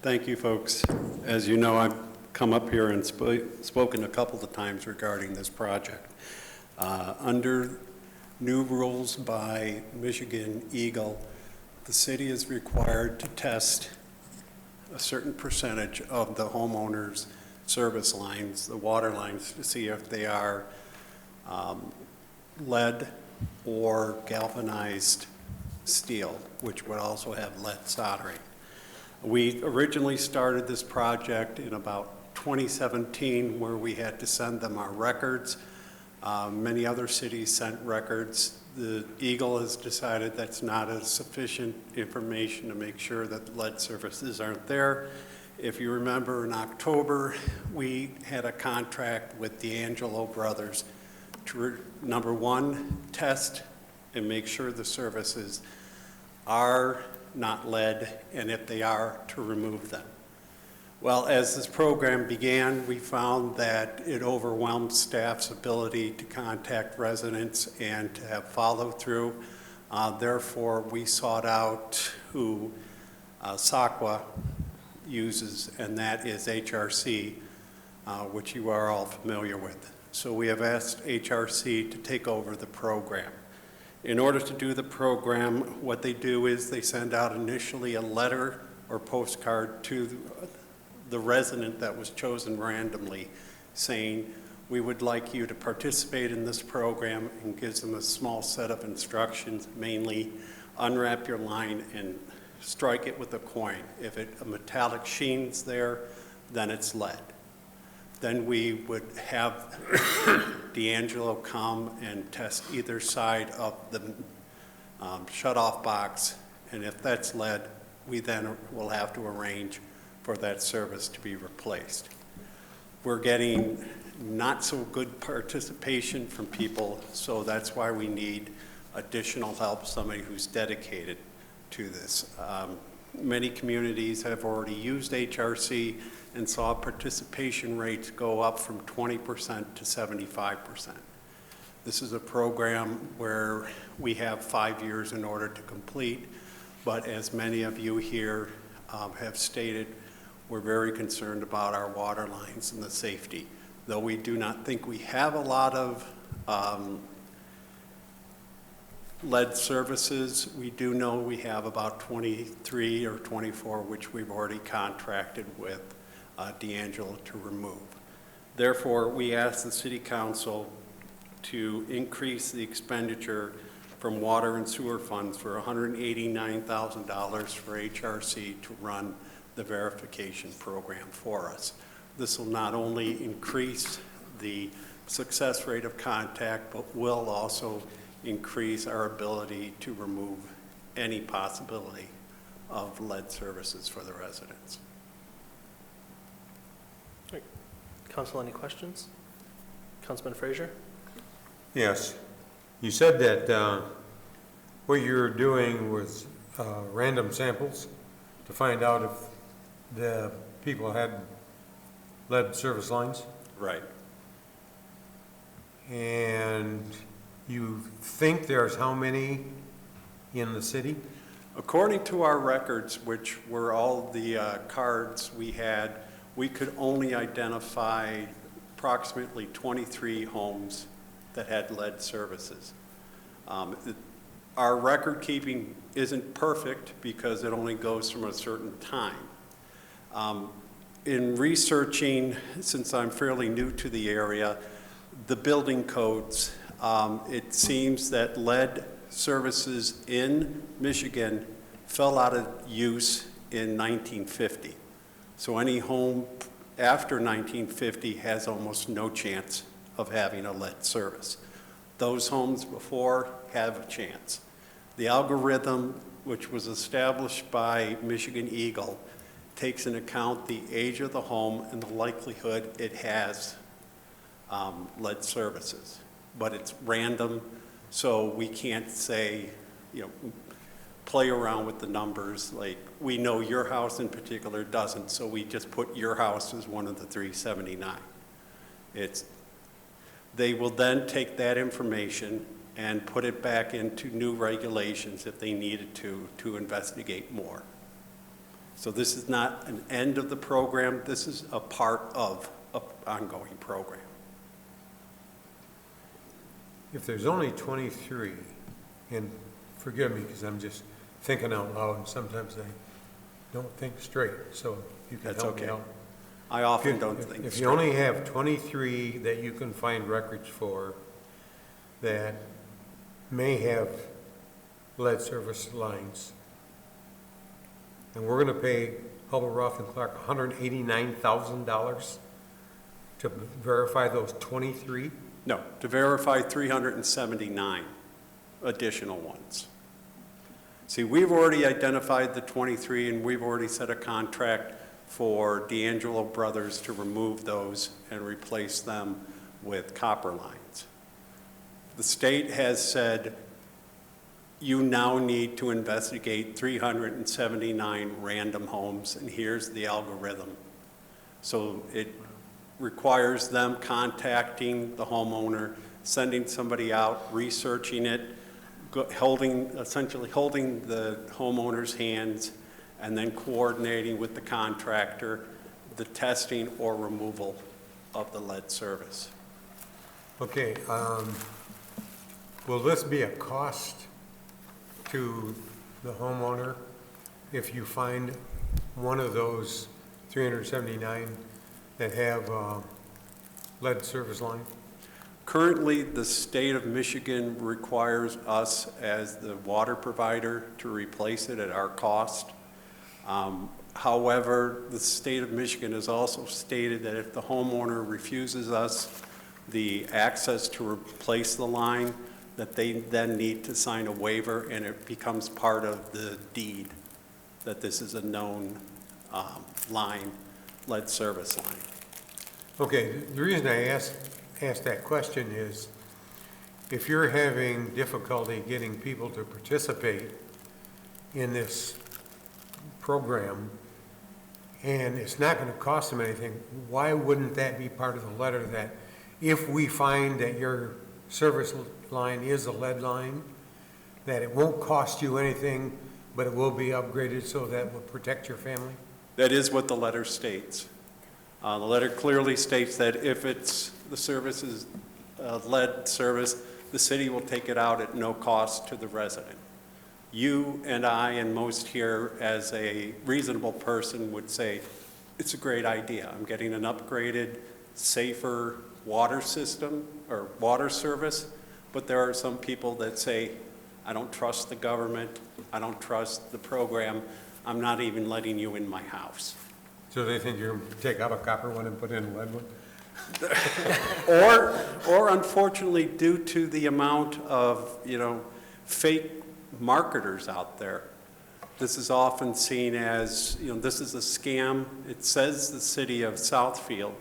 Thank you, folks. As you know, I've come up here and spoken a couple of times regarding this project. Under new rules by Michigan Eagle, the city is required to test a certain percentage of the homeowner's service lines, the water lines, to see if they are lead or galvanized steel, which would also have lead soldering. We originally started this project in about 2017, where we had to send them our records. Many other cities sent records. The Eagle has decided that's not a sufficient information to make sure that lead surfaces aren't there. If you remember, in October, we had a contract with D'Angelo Brothers to, number one, test and make sure the surfaces are not lead, and if they are, to remove them. Well, as this program began, we found that it overwhelmed staff's ability to contact residents and to have follow-through. Therefore, we sought out who SACWA uses, and that is HRC, which you are all familiar with. So we have asked HRC to take over the program. In order to do the program, what they do is they send out initially a letter or postcard to the resident that was chosen randomly, saying, we would like you to participate in this program, and gives them a small set of instructions, mainly unwrap your line and strike it with a coin. If a metallic sheen's there, then it's lead. Then we would have D'Angelo come and test either side of the shut-off box, and if that's lead, we then will have to arrange for that service to be replaced. We're getting not so good participation from people, so that's why we need additional help, somebody who's dedicated to this. Many communities have already used HRC and saw participation rates go up from 20% to 75%. This is a program where we have 5 years in order to complete, but as many of you here have stated, we're very concerned about our water lines and the safety. Though we do not think we have a lot of lead services, we do know we have about 23 or 24, which we've already contracted with D'Angelo to remove. Therefore, we ask the City Council to increase the expenditure from water and sewer funds for $189,000 for HRC to run the verification program for us. This will not only increase the success rate of contact, but will also increase our ability to remove any possibility of lead services for the residents. Council, any questions? Councilman Frazier? Yes. You said that what you're doing was random samples to find out if the people had lead service lines? Right. And you think there's how many in the city? According to our records, which were all the cards we had, we could only identify approximately 23 homes that had lead services. Our record keeping isn't perfect because it only goes from a certain time. In researching, since I'm fairly new to the area, the building codes, it seems that lead services in Michigan fell out of use in 1950. So any home after 1950 has almost no chance of having a lead service. Those homes before have a chance. The algorithm, which was established by Michigan Eagle, takes into account the age of the home and the likelihood it has lead services. But it's random, so we can't say, play around with the numbers. Like, we know your house in particular doesn't, so we just put your house as one of the 379. They will then take that information and put it back into new regulations if they needed to investigate more. So this is not an end of the program, this is a part of an ongoing program. If there's only 23, and forgive me because I'm just thinking out loud and sometimes I don't think straight, so you can help me out. I often don't think straight. If you only have 23 that you can find records for that may have lead service lines, and we're going to pay Hubbell, Roth & Clark $189,000 to verify those 23? No, to verify 379 additional ones. See, we've already identified the 23 and we've already set a contract for D'Angelo Brothers to remove those and replace them with copper lines. The state has said you now need to investigate 379 random homes, and here's the algorithm. So it requires them contacting the homeowner, sending somebody out, researching it, essentially holding the homeowner's hands, and then coordinating with the contractor the testing or removal of the lead service. Okay, will this be a cost to the homeowner if you find one of those 379 that have lead service line? Currently, the state of Michigan requires us as the water provider to replace it at our cost. However, the state of Michigan has also stated that if the homeowner refuses us the access to replace the line, that they then need to sign a waiver and it becomes part of the deed that this is a known line, lead service line. Okay, the reason I asked that question is if you're having difficulty getting people to participate in this program and it's not going to cost them anything, why wouldn't that be part of the letter that if we find that your service line is a lead line, that it won't cost you anything, but it will be upgraded so that will protect your family? That is what the letter states. The letter clearly states that if it's the service is lead service, the city will take it out at no cost to the resident. You and I and most here as a reasonable person would say, it's a great idea. I'm getting an upgraded, safer water system or water service, but there are some people that say, I don't trust the government. I don't trust the program. I'm not even letting you in my house. So they think you're going to take out a copper one and put in a lead one? Or unfortunately, due to the amount of, fake marketers out there, this is often seen as, this is a scam. It says the city of Southfield,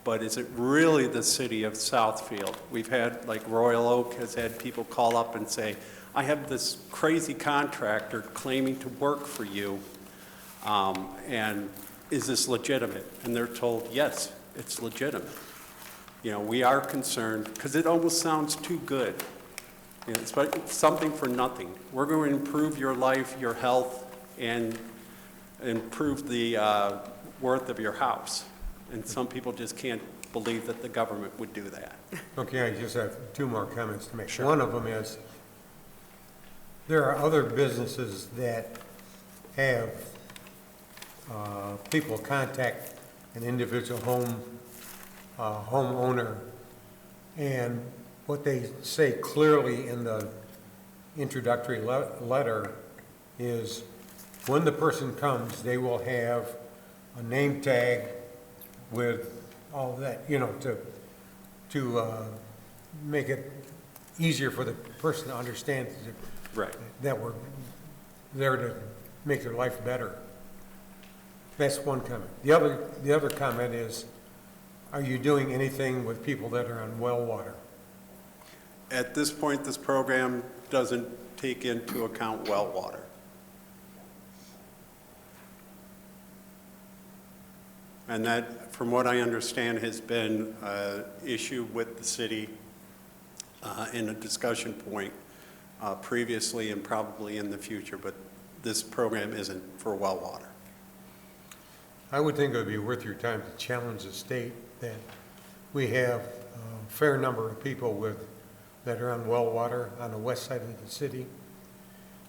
but is it really the city of Southfield? We've had, like Royal Oak has had people call up and say, I have this crazy contractor claiming to work for you, and is this legitimate? And they're told, yes, it's legitimate. We are concerned, because it almost sounds too good. It's like something for nothing. We're going to improve your life, your health, and improve the worth of your house. And some people just can't believe that the government would do that. Okay, I just have two more comments to make. Sure. One of them is, there are other businesses that have people contact an individual homeowner, and what they say clearly in the introductory letter is when the person comes, they will have a name tag with all that, to make it easier for the person to understand that we're there to make their life better. That's one comment. The other comment is, are you doing anything with people that are on well water? At this point, this program doesn't take into account well water. And that, from what I understand, has been an issue with the city in a discussion point previously and probably in the future, but this program isn't for well water. I would think it would be worth your time to challenge the state that we have a fair number of people that are on well water on the west side of the city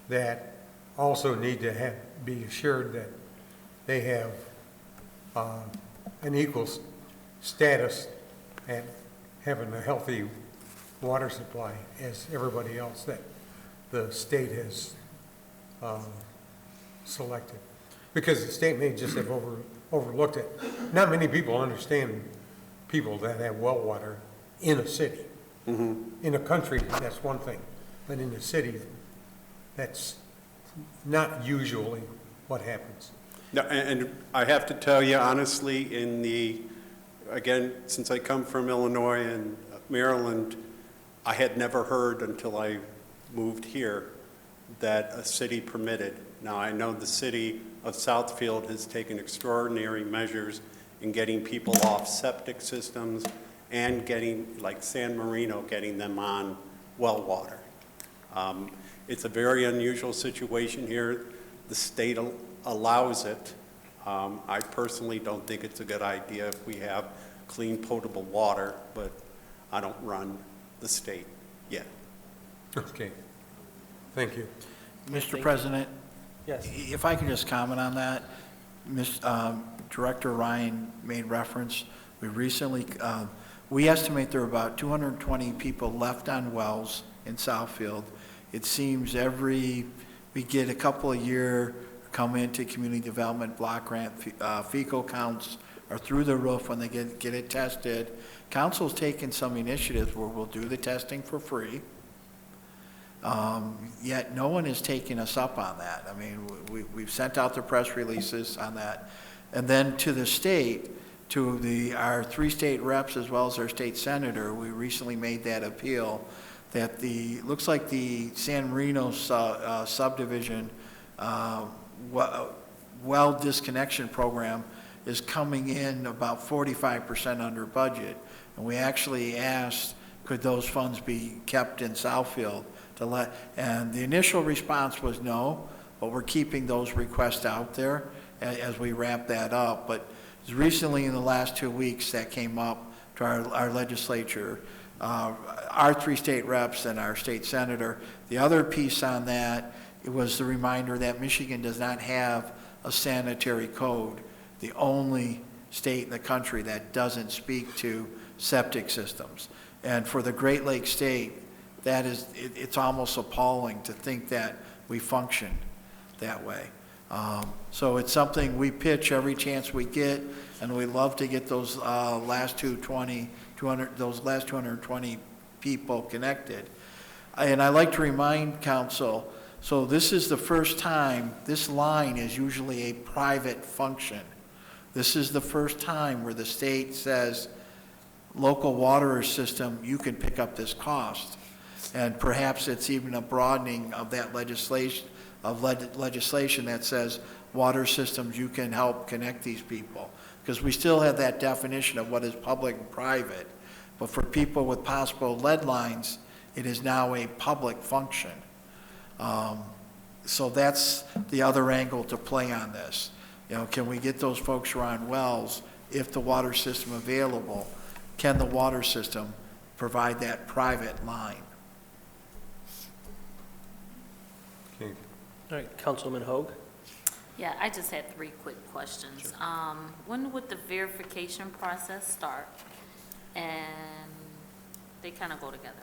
that also need to be assured that they have an equal status at having a healthy water supply as everybody else that the state has selected. Because the state may just have overlooked it. Not many people understand people that have well water in a city. Mm-hmm. In a country, that's one thing, but in a city, that's not usually what happens. No, and I have to tell you honestly, again, since I come from Illinois and Maryland, I had never heard until I moved here that a city permitted. Now, I know the city of Southfield has taken extraordinary measures in getting people off septic systems and getting, like San Marino, getting them on well water. It's a very unusual situation here. The state allows it. I personally don't think it's a good idea if we have clean, potable water, but I don't run the state yet. Okay. Thank you. Mr. President? Yes. If I can just comment on that. Director Ryan made reference. We recently, we estimate there are about 220 people left on wells in Southfield. It seems we get a couple a year come into community development block grant. Fecal counts are through the roof when they get it tested. Council's taken some initiatives where we'll do the testing for free. Yet no one has taken us up on that. I mean, we've sent out the press releases on that. And then to the state, to our 3 state reps as well as our state senator, we recently made that appeal that looks like the San Marino subdivision well disconnection program is coming in about 45% under budget. And we actually asked, could those funds be kept in Southfield? And the initial response was no, but we're keeping those requests out there as we wrap that up. But recently in the last 2 weeks that came up to our legislature, our 3 state reps and our state senator. The other piece on that, it was the reminder that Michigan does not have a sanitary code, the only state in the country that doesn't speak to septic systems. And for the Great Lakes state, that is, it's almost appalling to think that we function that way. So it's something we pitch every chance we get, and we love to get those last 220 people connected. And I like to remind council, so this is the first time, this line is usually a private function. This is the first time where the state says, local water system, you can pick up this cost. And perhaps it's even a broadening of that legislation, that says water systems, you can help connect these people. Because we still have that definition of what is public and private. But for people with possible lead lines, it is now a public function. So that's the other angle to play on this. You know, can we get those folks who are on wells, if the water system available, can the water system provide that private line? Okay. All right, Councilwoman Hoag. Yeah, I just had 3 quick questions. When would the verification process start? And they kind of go together.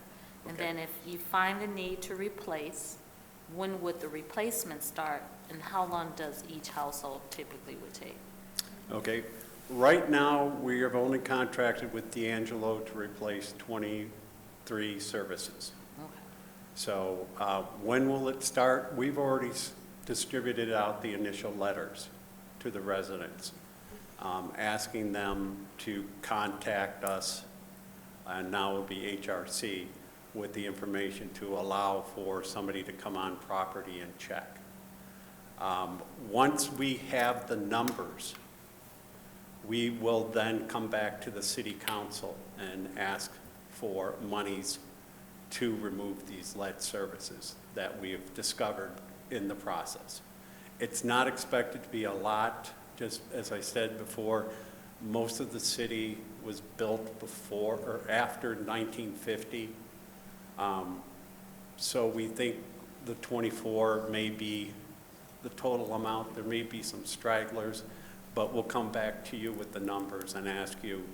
And then if you find a need to replace, when would the replacement start, and how long does each household typically would take? Okay, right now, we have only contracted with D'Angelo to replace 23 services. Okay. So when will it start? We've already distributed out the initial letters to the residents, asking them to contact us, and now it would be HRC, with the information to allow for somebody to come on property and check. Once we have the numbers, we will then come back to the city council and ask for monies to remove these lead services that we have discovered in the process. It's not expected to be a lot. Just as I said before, most of the city was built before or after 1950. So we think the 24 may be the total amount. There may be some stragglers, but we'll come back to you with the numbers and ask you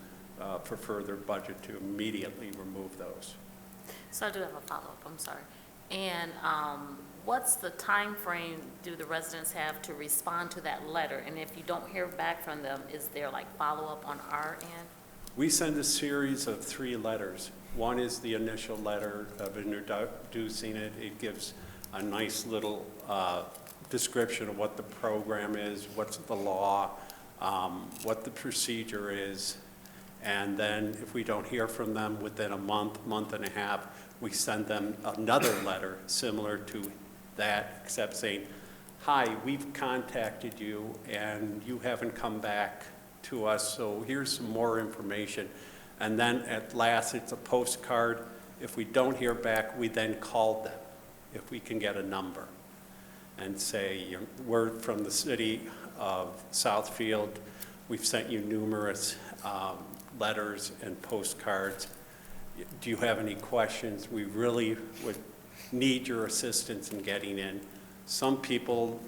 for further budget to immediately remove those. So I do have a follow-up, I'm sorry. And what's the time frame do the residents have to respond to that letter? And if you don't hear back from them, is there like follow-up on our end? We send a series of 3 letters. One is the initial letter of introducing it. It gives a nice little description of what the program is, what's the law, what the procedure is. And then if we don't hear from them within a month, month and a half, we send them another letter similar to that, except saying, hi, we've contacted you and you haven't come back to us, so here's some more information. And then at last, it's a postcard. If we don't hear back, we then call them, if we can get a number, and say, we're from the city of Southfield. We've sent you numerous letters and postcards. Do you have any questions? We really would need your assistance in getting in. Some people,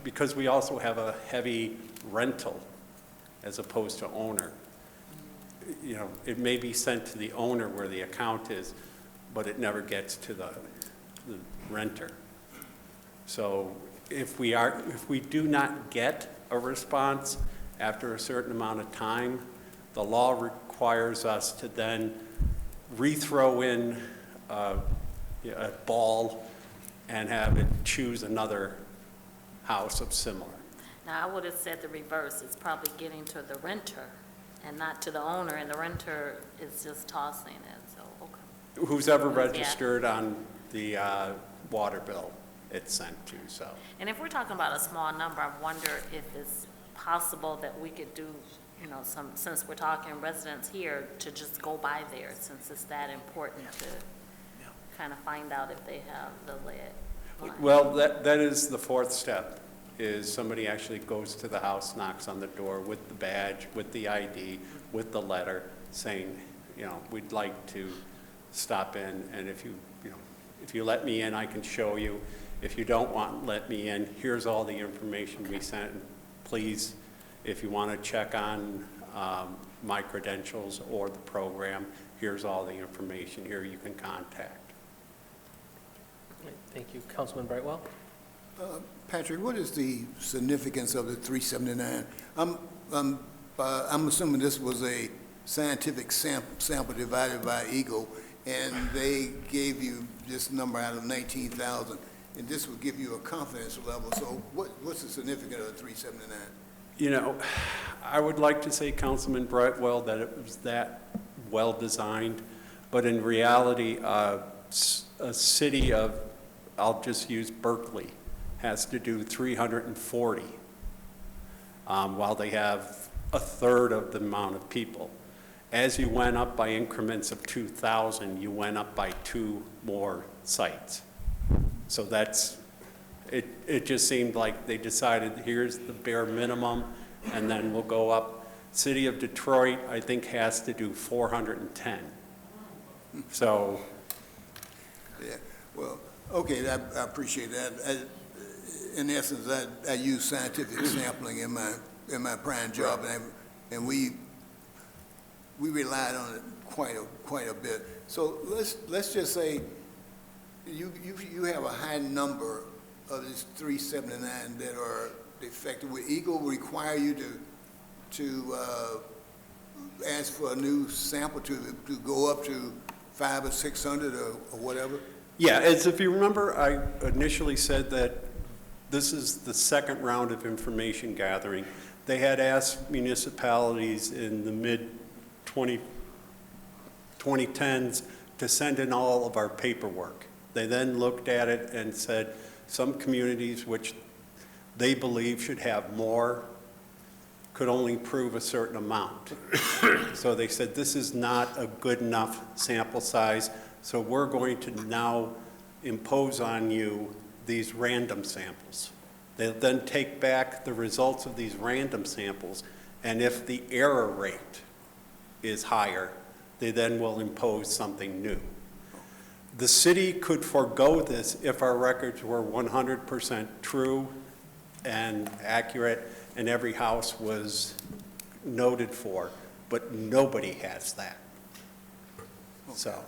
because we also have a heavy rental as opposed to owner, you know, it may be sent to the owner where the account is, but it never gets to the renter. So if we do not get a response after a certain amount of time, the law requires us to then rethrow in a ball and have it choose another house of similar. Now, I would have said the reverse. It's probably getting to the renter and not to the owner, and the renter is just tossing it, so, okay. Who's ever registered on the water bill it's sent to, so. And if we're talking about a small number, I wonder if it's possible that we could do, you know, since we're talking residents here, to just go by there, since it's that important to kind of find out if they have the lead line. Well, that is the 4th step, is somebody actually goes to the house, knocks on the door with the badge, with the ID, with the letter, saying, you know, we'd like to stop in, and if you let me in, I can show you. If you don't want let me in, here's all the information we sent. Please, if you want to check on my credentials or the program, here's all the information, here you can contact. Thank you. Councilman Brightwell? Patrick, what is the significance of the 379? I'm assuming this was a scientific sample divided by Eagle, and they gave you this number out of 19,000, and this would give you a confidence level. So what's the significance of the 379? You know, I would like to say, Councilman Brightwell, that it was that well-designed, but in reality, a city of, I'll just use Berkeley, has to do 340, while they have a third of the amount of people. As you went up by increments of 2,000, you went up by 2 more sites. So that's, it just seemed like they decided, here's the bare minimum, and then we'll go up. City of Detroit, I think, has to do 410. So. Yeah, well, okay, I appreciate that. In essence, I use scientific sampling in my prime job, and we relied on it quite a bit. So let's just say you have a high number of these 379 that are defective. Will Eagle require you to ask for a new sample to go up to 500 or 600 or whatever? Yeah, as if you remember, I initially said that this is the second round of information gathering. They had asked municipalities in the mid-2010s to send in all of our paperwork. They then looked at it and said some communities which they believe should have more could only prove a certain amount. So they said this is not a good enough sample size, so we're going to now impose on you these random samples. They'll then take back the results of these random samples, and if the error rate is higher, they then will impose something new. The city could forego this if our records were 100% true and accurate and every house was noted for, but nobody has that. Okay. So.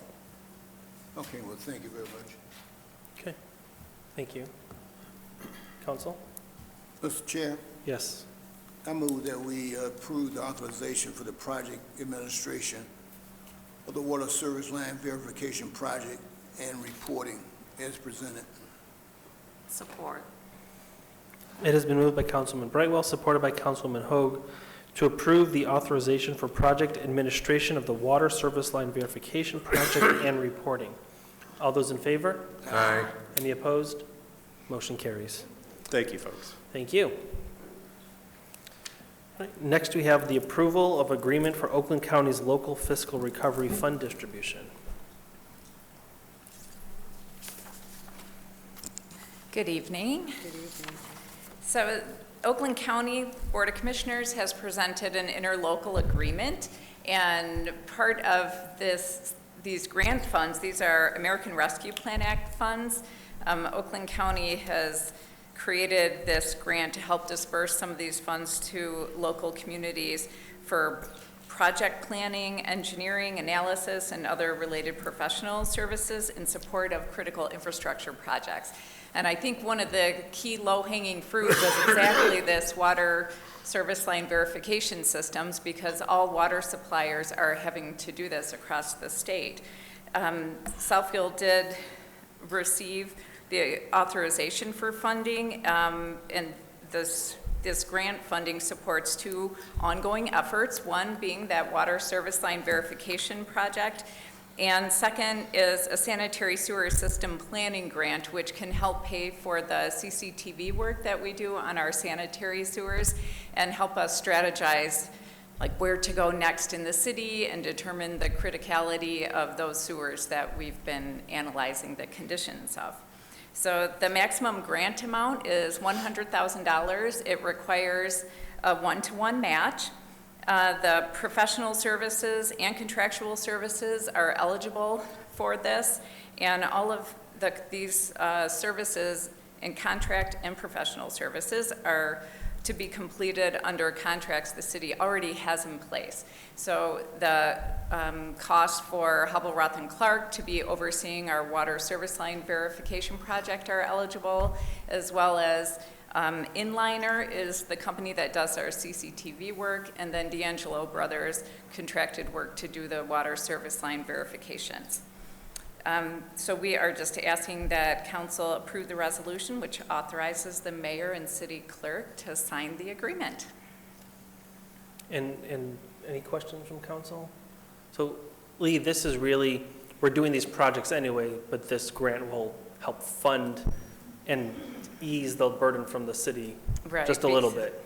Okay, well, thank you very much. Okay, thank you. Council? Mr. Chair, Yes. I move that we approve the authorization for the project administration of the water service line verification project and reporting as presented. Support. It has been moved by Councilman Brightwell, supported by Councilman Hoag, to approve the authorization for project administration of the water service line verification project and reporting. All those in favor? Aye. Any opposed? Motion carries. Thank you, folks. Thank you. All right, next, we have the approval of agreement for Oakland County's local fiscal recovery fund distribution. Good evening. Good evening. So Oakland County Board of Commissioners has presented an interlocal agreement, and part of these grant funds, these are American Rescue Plan Act funds. Oakland County has created this grant to help disperse some of these funds to local communities for project planning, engineering, analysis, and other related professional services in support of critical infrastructure projects. And I think one of the key low-hanging fruit was exactly this water service line verification systems, because all water suppliers are having to do this across the state. Southfield did receive the authorization for funding, and this grant funding supports 2 ongoing efforts, one being that water service line verification project, and second is a sanitary sewer system planning grant, which can help pay for the CCTV work that we do on our sanitary sewers and help us strategize like where to go next in the city and determine the criticality of those sewers that we've been analyzing the conditions of. So the maximum grant amount is $100,000. It requires a 1-to-1 match. The professional services and contractual services are eligible for this, and all of these services and contract and professional services are to be completed under contracts the city already has in place. So the cost for Hubble, Roth, and Clark to be overseeing our water service line verification project are eligible, as well as Inliner is the company that does our CCTV work, and then D'Angelo Brothers contracted work to do the water service line verifications. So we are just asking that council approve the resolution which authorizes the mayor and city clerk to sign the agreement. And any questions from council? So Lee, this is really, we're doing these projects anyway, but this grant will help fund and ease the burden from the city Right, just a little bit.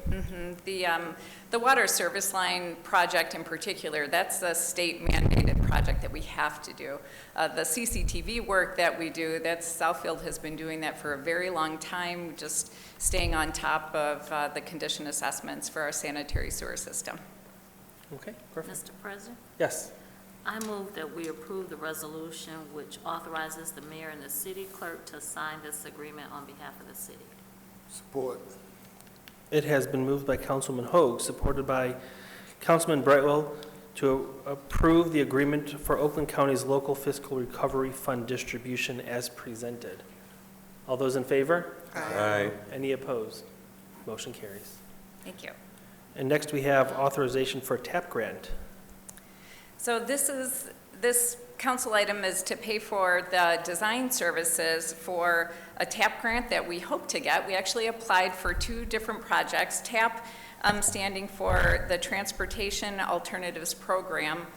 The water service line project in particular, that's a state mandated project that we have to do. The CCTV work that we do, Southfield has been doing that for a very long time, just staying on top of the condition assessments for our sanitary sewer system. Okay, perfect. Mr. President? Yes. I move that we approve the resolution which authorizes the mayor and the city clerk to sign this agreement on behalf of the city. Support. It has been moved by Councilman Hoag, supported by Councilman Brightwell, to approve the agreement for Oakland County's local fiscal recovery fund distribution as presented. All those in favor? Aye. Any opposed? Motion carries. Thank you. And next we have authorization for a TAP grant. So this council item is to pay for the design services for a TAP grant that we hope to get. We actually applied for 2 different projects. TAP standing for the Transportation Alternatives Program,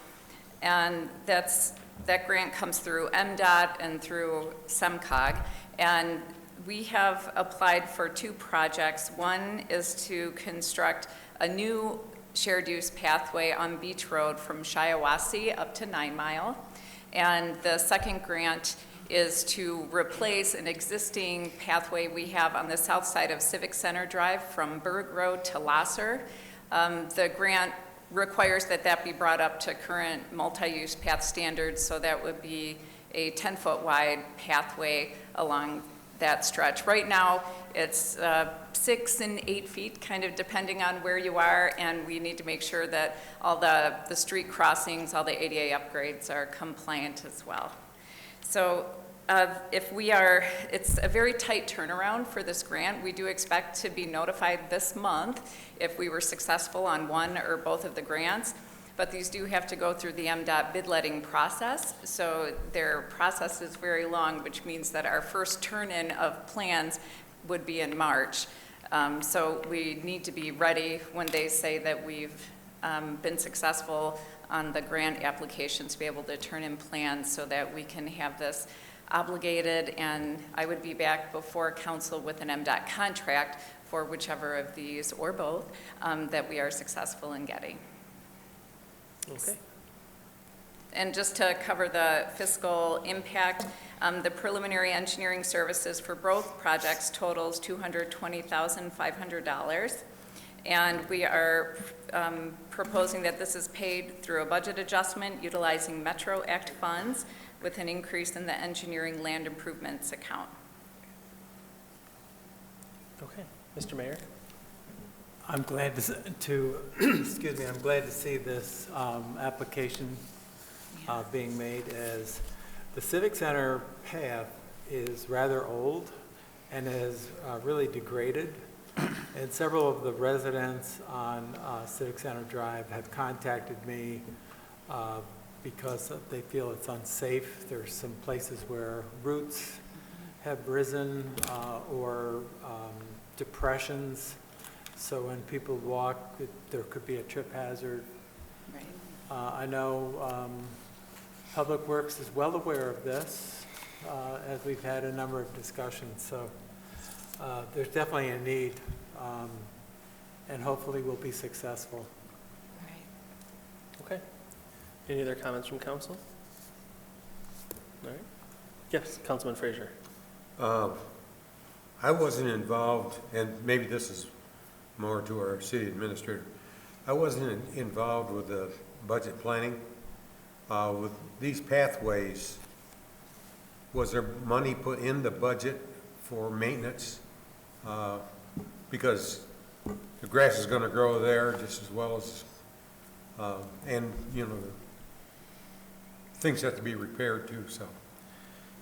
and that grant comes through MDOT and through SEMCOG. And we have applied for 2 projects. One is to construct a new shared use pathway on Beach Road from Shiawassee up to 9 Mile. And the second grant is to replace an existing pathway we have on the south side of Civic Center Drive from Berg Road to Lasser. The grant requires that be brought up to current multi-use path standards, so that would be a 10-foot wide pathway along that stretch. Right now, it's 6 and 8 feet, kind of depending on where you are, and we need to make sure that all the street crossings, all the ADA upgrades are compliant as well. So it's a very tight turnaround for this grant. We do expect to be notified this month if we were successful on one or both of the grants. But these do have to go through the MDOT bid letting process, so their process is very long, which means that our first turn-in of plans would be in March. So we need to be ready when they say that we've been successful on the grant applications to be able to turn in plans so that we can have this obligated, and I would be back before council with an MDOT contract for whichever of these or both that we are successful in getting. Okay. And just to cover the fiscal impact, the preliminary engineering services for both projects totals $220,500. And we are proposing that this is paid through a budget adjustment utilizing Metro Act funds with an increase in the engineering land improvements account. Okay. Mr. Mayor? I'm glad to excuse me, I'm glad to see this application being made, as the Civic Center path is rather old and is really degraded. And several of the residents on Civic Center Drive have contacted me because they feel it's unsafe. There's some places where roots have risen or depressions. So when people walk, there could be a trip hazard. Right. I know Public Works is well aware of this, as we've had a number of discussions. So there's definitely a need, and hopefully we'll be successful. Right. Okay. Any other comments from council? All right. Yes, Councilman Frazier. I wasn't involved, and maybe this is more to our city administrator. I wasn't involved with the budget planning. With these pathways, was there money put in the budget for maintenance? Because the grass is gonna grow there just as well as, and, you know, things have to be repaired too, so.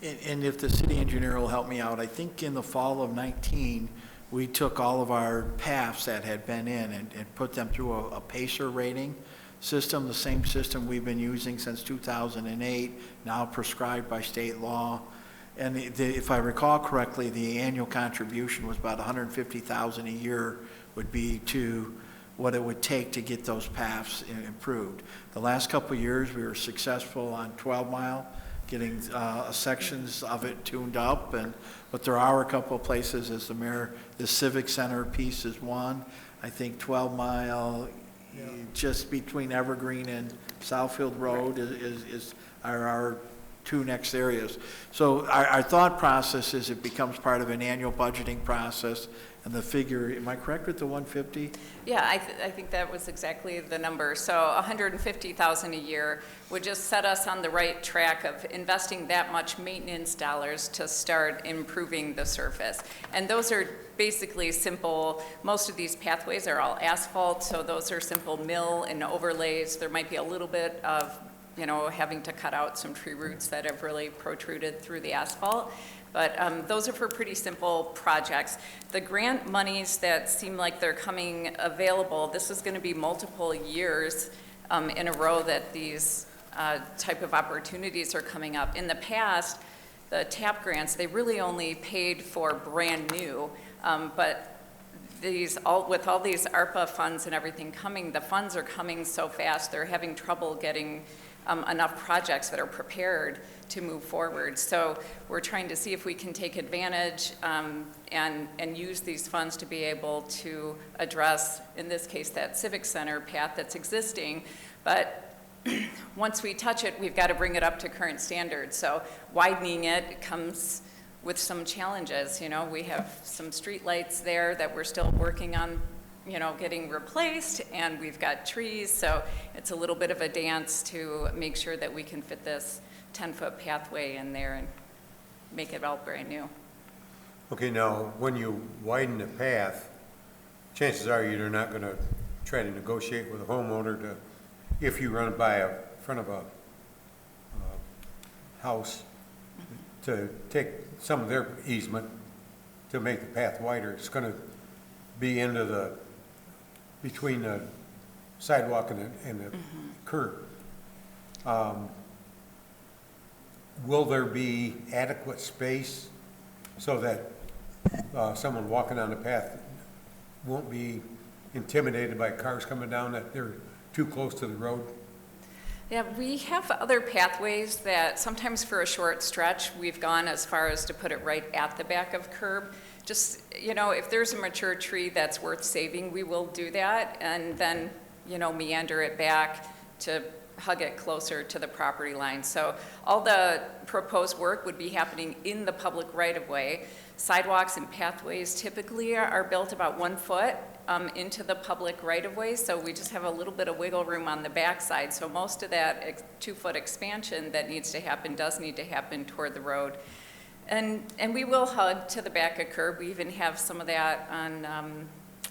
And if the city engineer will help me out, I think in the fall of 19, we took all of our paths that had been in and put them through a PACER rating system, the same system we've been using since 2008, now prescribed by state law. And if I recall correctly, the annual contribution was about $150,000 a year would be to what it would take to get those paths improved. The last couple of years, we were successful on 12 Mile, getting sections of it tuned up, but there are a couple of places, as the mayor, the Civic Center piece is one. I think 12 Mile, just between Evergreen and Southfield Road are our two next areas. So our thought process is it becomes part of an annual budgeting process, and the figure, am I correct with the 150? Yeah, I think that was exactly the number. So 150,000 a year would just set us on the right track of investing that much maintenance dollars to start improving the surface. And those are basically simple, most of these pathways are all asphalt, so those are simple mill and overlays. There might be a little bit of, you know, having to cut out some tree roots that have really protruded through the asphalt. But those are for pretty simple projects. The grant monies that seem like they're coming available, this is going to be multiple years in a row that these type of opportunities are coming up. In the past, the TAP grants, they really only paid for brand new, but with all these ARPA funds and everything coming, the funds are coming so fast, they're having trouble getting enough projects that are prepared to move forward. So we're trying to see if we can take advantage and use these funds to be able to address, in this case, that Civic Center path that's existing. But once we touch it, we've got to bring it up to current standards. So widening it comes with some challenges. You know, we have some street lights there that we're still working on, you know, getting replaced, and we've got trees, so it's a little bit of a dance to make sure that we can fit this 10-foot pathway in there and make it all brand new. Okay, now, when you widen the path, chances are you're not gonna try to negotiate with a homeowner to, if you run by a front of a house, to take some of their easement to make the path wider. It's gonna be into the, between the sidewalk and the curb. Will there be adequate space so that someone walking on the path won't be intimidated by cars coming down, that they're too close to the road? Yeah, we have other pathways that sometimes for a short stretch, we've gone as far as to put it right at the back of curb. Just, you know, if there's a mature tree that's worth saving, we will do that, and then, you know, meander it back to hug it closer to the property line. So all the proposed work would be happening in the public right-of-way. Sidewalks and pathways typically are built about 1 foot into the public right-of-way, so we just have a little bit of wiggle room on the backside. So most of that 2-foot expansion that needs to happen does need to happen toward the road. And we will hug to the back of curb. We even have some of that on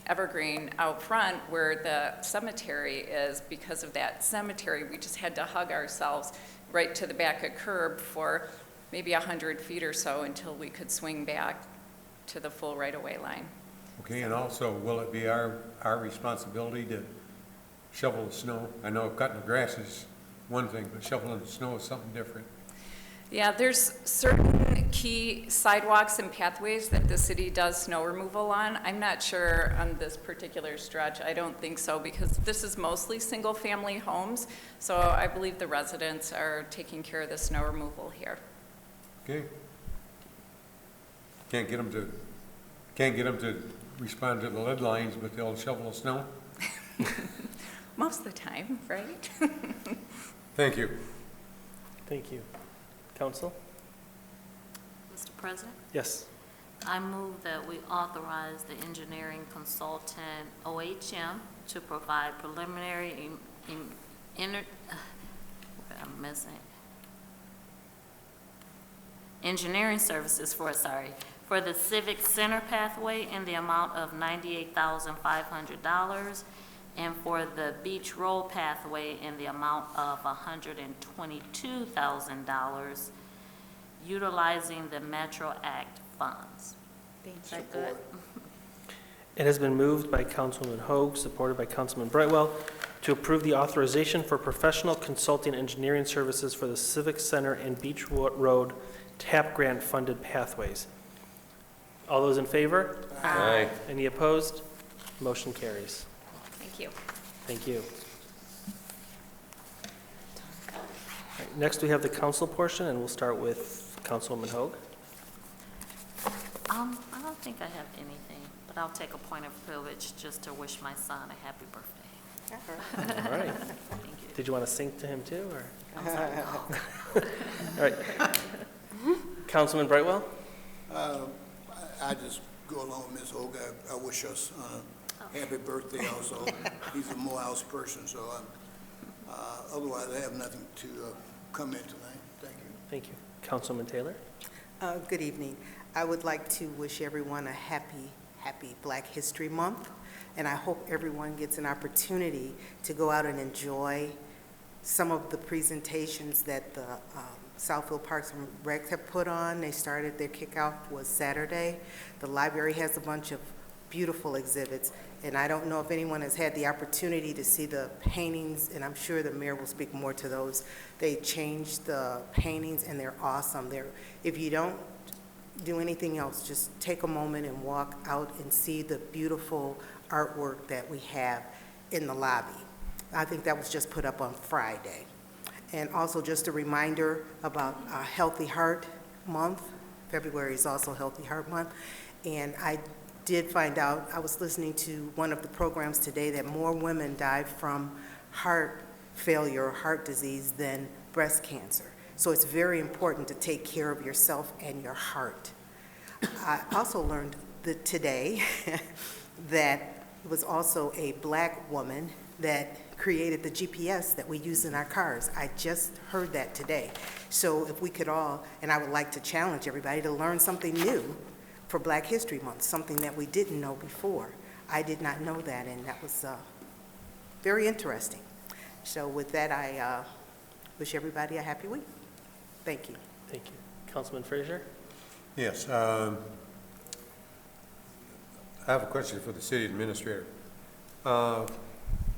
Evergreen out front where the cemetery is. Because of that cemetery, we just had to hug ourselves right to the back of curb for maybe 100 feet or so until we could swing back to the full right-of-way line. Okay, and also, will it be our responsibility to shovel the snow? I know cutting the grass is one thing, but shoveling the snow is something different. Yeah, there's certain key sidewalks and pathways that the city does snow removal on. I'm not sure on this particular stretch. I don't think so, because this is mostly single-family homes, so I believe the residents are taking care of the snow removal here. Okay. Can't get them to respond to the lead lines, but they'll shovel the snow? Most of the time, right? Thank you. Thank you. Council? Mr. President? Yes. I move that we authorize the engineering consultant, OHM, to provide preliminary engineering services for the Civic Center pathway in the amount of $98,500, and for the Beach Road pathway in the amount of $122,000, utilizing the Metro Act funds. Is that good? It has been moved by Councilwoman Hoag, supported by Councilman Brightwell, to approve the authorization for professional consulting engineering services for the Civic Center and Beach Road TAP grant funded pathways. All those in favor? Aye. Any opposed? Motion carries. Thank you. Thank you. All right, next, we have the council portion, and we'll start with Councilwoman Hoag. I don't think I have anything, but I'll take a point of privilege just to wish my son a happy birthday. All right. Thank you. Did you want to sing to him too, or? I'm sorry. All right. Councilman Brightwell? I just go along with Ms. Hoag. I wish us a happy birthday also. He's a Morehouse person, so otherwise I have nothing to comment tonight. Thank you. Thank you. Councilman Taylor? Good evening. I would like to wish everyone a happy Black History Month, and I hope everyone gets an opportunity to go out and enjoy some of the presentations that the Southfield Parks and Recs have put on. They started, their kickoff was Saturday. The library has a bunch of beautiful exhibits, and I don't know if anyone has had the opportunity to see the paintings, and I'm sure the mayor will speak more to those. They changed the paintings, and they're awesome. If you don't do anything else, just take a moment and walk out and see the beautiful artwork that we have in the lobby. I think that was just put up on Friday. And also just a reminder about Healthy Heart Month. February is also Healthy Heart Month. And I did find out, I was listening to one of the programs today, that more women die from heart failure or heart disease than breast cancer. So it's very important to take care of yourself and your heart. I also learned today that it was also a Black woman that created the GPS that we use in our cars. I just heard that today. So if we could all, and I would like to challenge everybody to learn something new for Black History Month, something that we didn't know before. I did not know that, and that was very interesting. So with that, I wish everybody a happy week. Thank you. Thank you. Councilman Frazier? Yes. I have a question for the city administrator.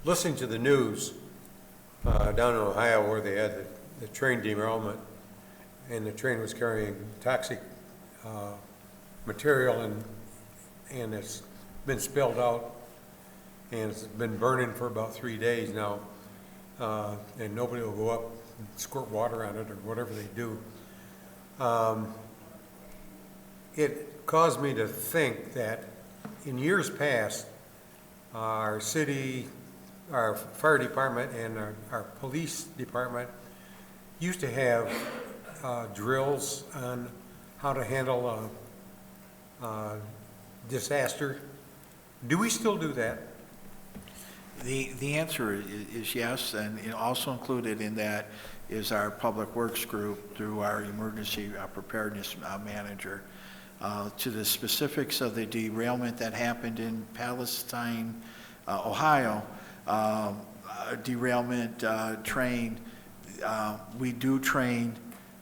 Listening to the news down in Ohio where they had the train derailment and the train was carrying toxic material and it's been spilled out and it's been burning for about 3 days now, and nobody will go up and squirt water on it or whatever they do. It caused me to think that in years past, our city, our fire department, and our police department used to have drills on how to handle a disaster. Do we still do that? The answer is yes, and also included in that is our Public Works group through our emergency preparedness manager. To the specifics of the derailment that happened in Palestine, Ohio, derailment train, we do train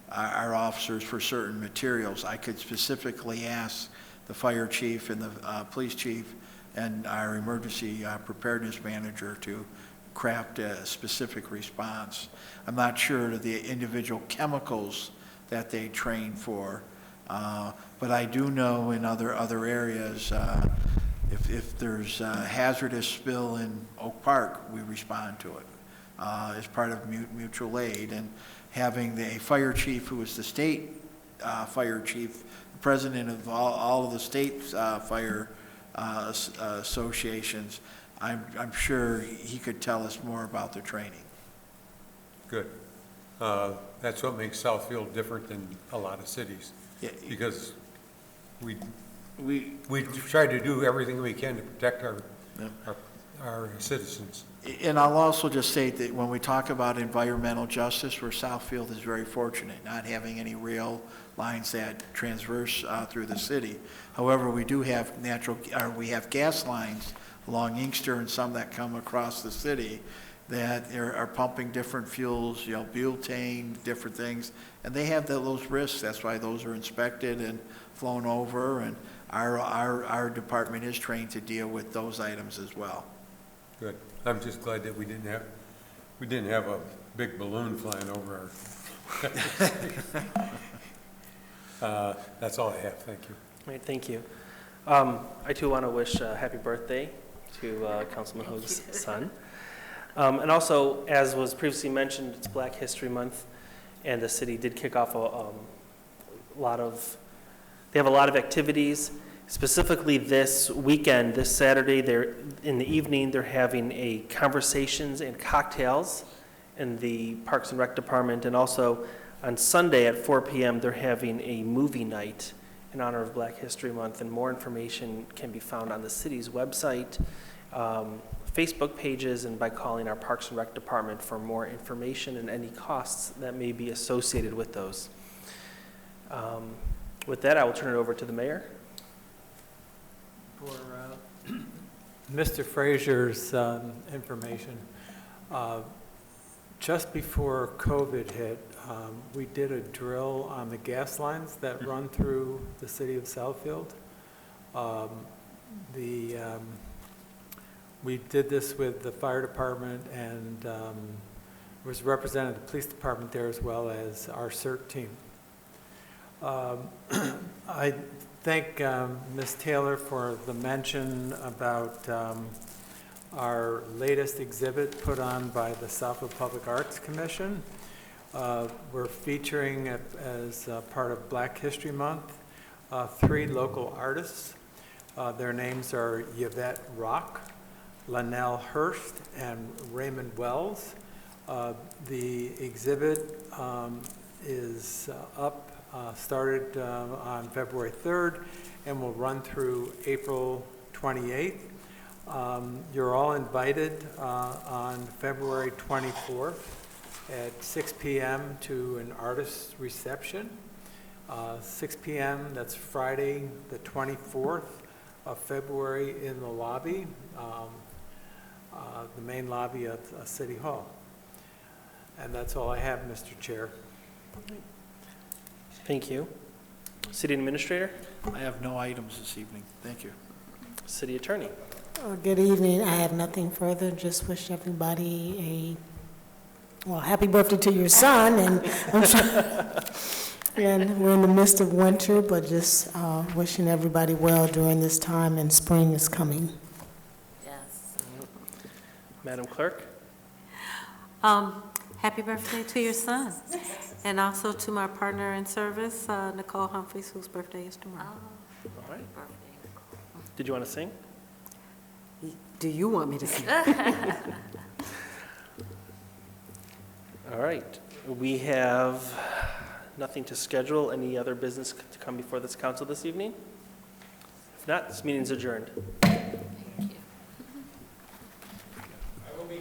our officers for certain materials. I could specifically ask the fire chief and the police chief and our emergency preparedness manager to craft a specific response. I'm not sure of the individual chemicals that they train for, but I do know in other areas, if there's a hazardous spill in Oak Park, we respond to it as part of mutual aid. And having a fire chief who is the state fire chief, the president of all of the state fire associations, I'm sure he could tell us more about the training. Good. That's what makes Southfield different than a lot of cities, because we try to do everything we can to protect our citizens. And I'll also just say that when we talk about environmental justice, where Southfield is very fortunate, not having any rail lines that transverse through the city. However, we do have we have gas lines along Inkster and some that come across the city that are pumping different fuels, you know, butane, different things, and they have those risks. That's why those are inspected and flown over, and our department is trained to deal with those items as well. Good. I'm just glad that we didn't have a big balloon flying over our. That's all I have. Thank you. All right, thank you. I too want to wish a happy birthday to Councilman Hoag's son. And also, as was previously mentioned, it's Black History Month, and the city did kick off they have a lot of activities. Specifically this weekend, this Saturday, in the evening, they're having a conversations and cocktails in the Parks and Rec Department, and also on Sunday at 4 p.m., they're having a movie night in honor of Black History Month, and more information can be found on the city's website, Facebook pages, and by calling our Parks and Rec Department for more information and any costs that may be associated with those. With that, I will turn it over to the mayor. For Mr. Frazier's information, just before COVID hit, we did a drill on the gas lines that run through the city of Southfield. We did this with the fire department, and was represented the police department there as well as our CERT team. I thank Ms. Taylor for the mention about our latest exhibit put on by the Southfield Public Arts Commission. We're featuring, as part of Black History Month, 3 local artists. Their names are Yvette Rock, Linnell Hurst, and Raymond Wells. The exhibit is started on February 3rd and will run through April 28th. You're all invited on February 24th at 6 p.m. to an artist's reception. 6 p.m., that's Friday the 24th of February in the lobby, the main lobby of City Hall. And that's all I have, Mr. Chair. Thank you. City Administrator? I have no items this evening. Thank you. City Attorney? Good evening. I have nothing further. Just wish everybody happy birthday to your son. And we're in the midst of winter, but just wishing everybody well during this time, and spring is coming. Yes. Madam Clerk? Happy birthday to your son. And also to my partner in service, Nicole Humphreys, whose birthday is tomorrow. All right. Did you want to sing? Do you want me to sing? All right. We have nothing to schedule. Any other business to come before this council this evening? If not, this meeting is adjourned.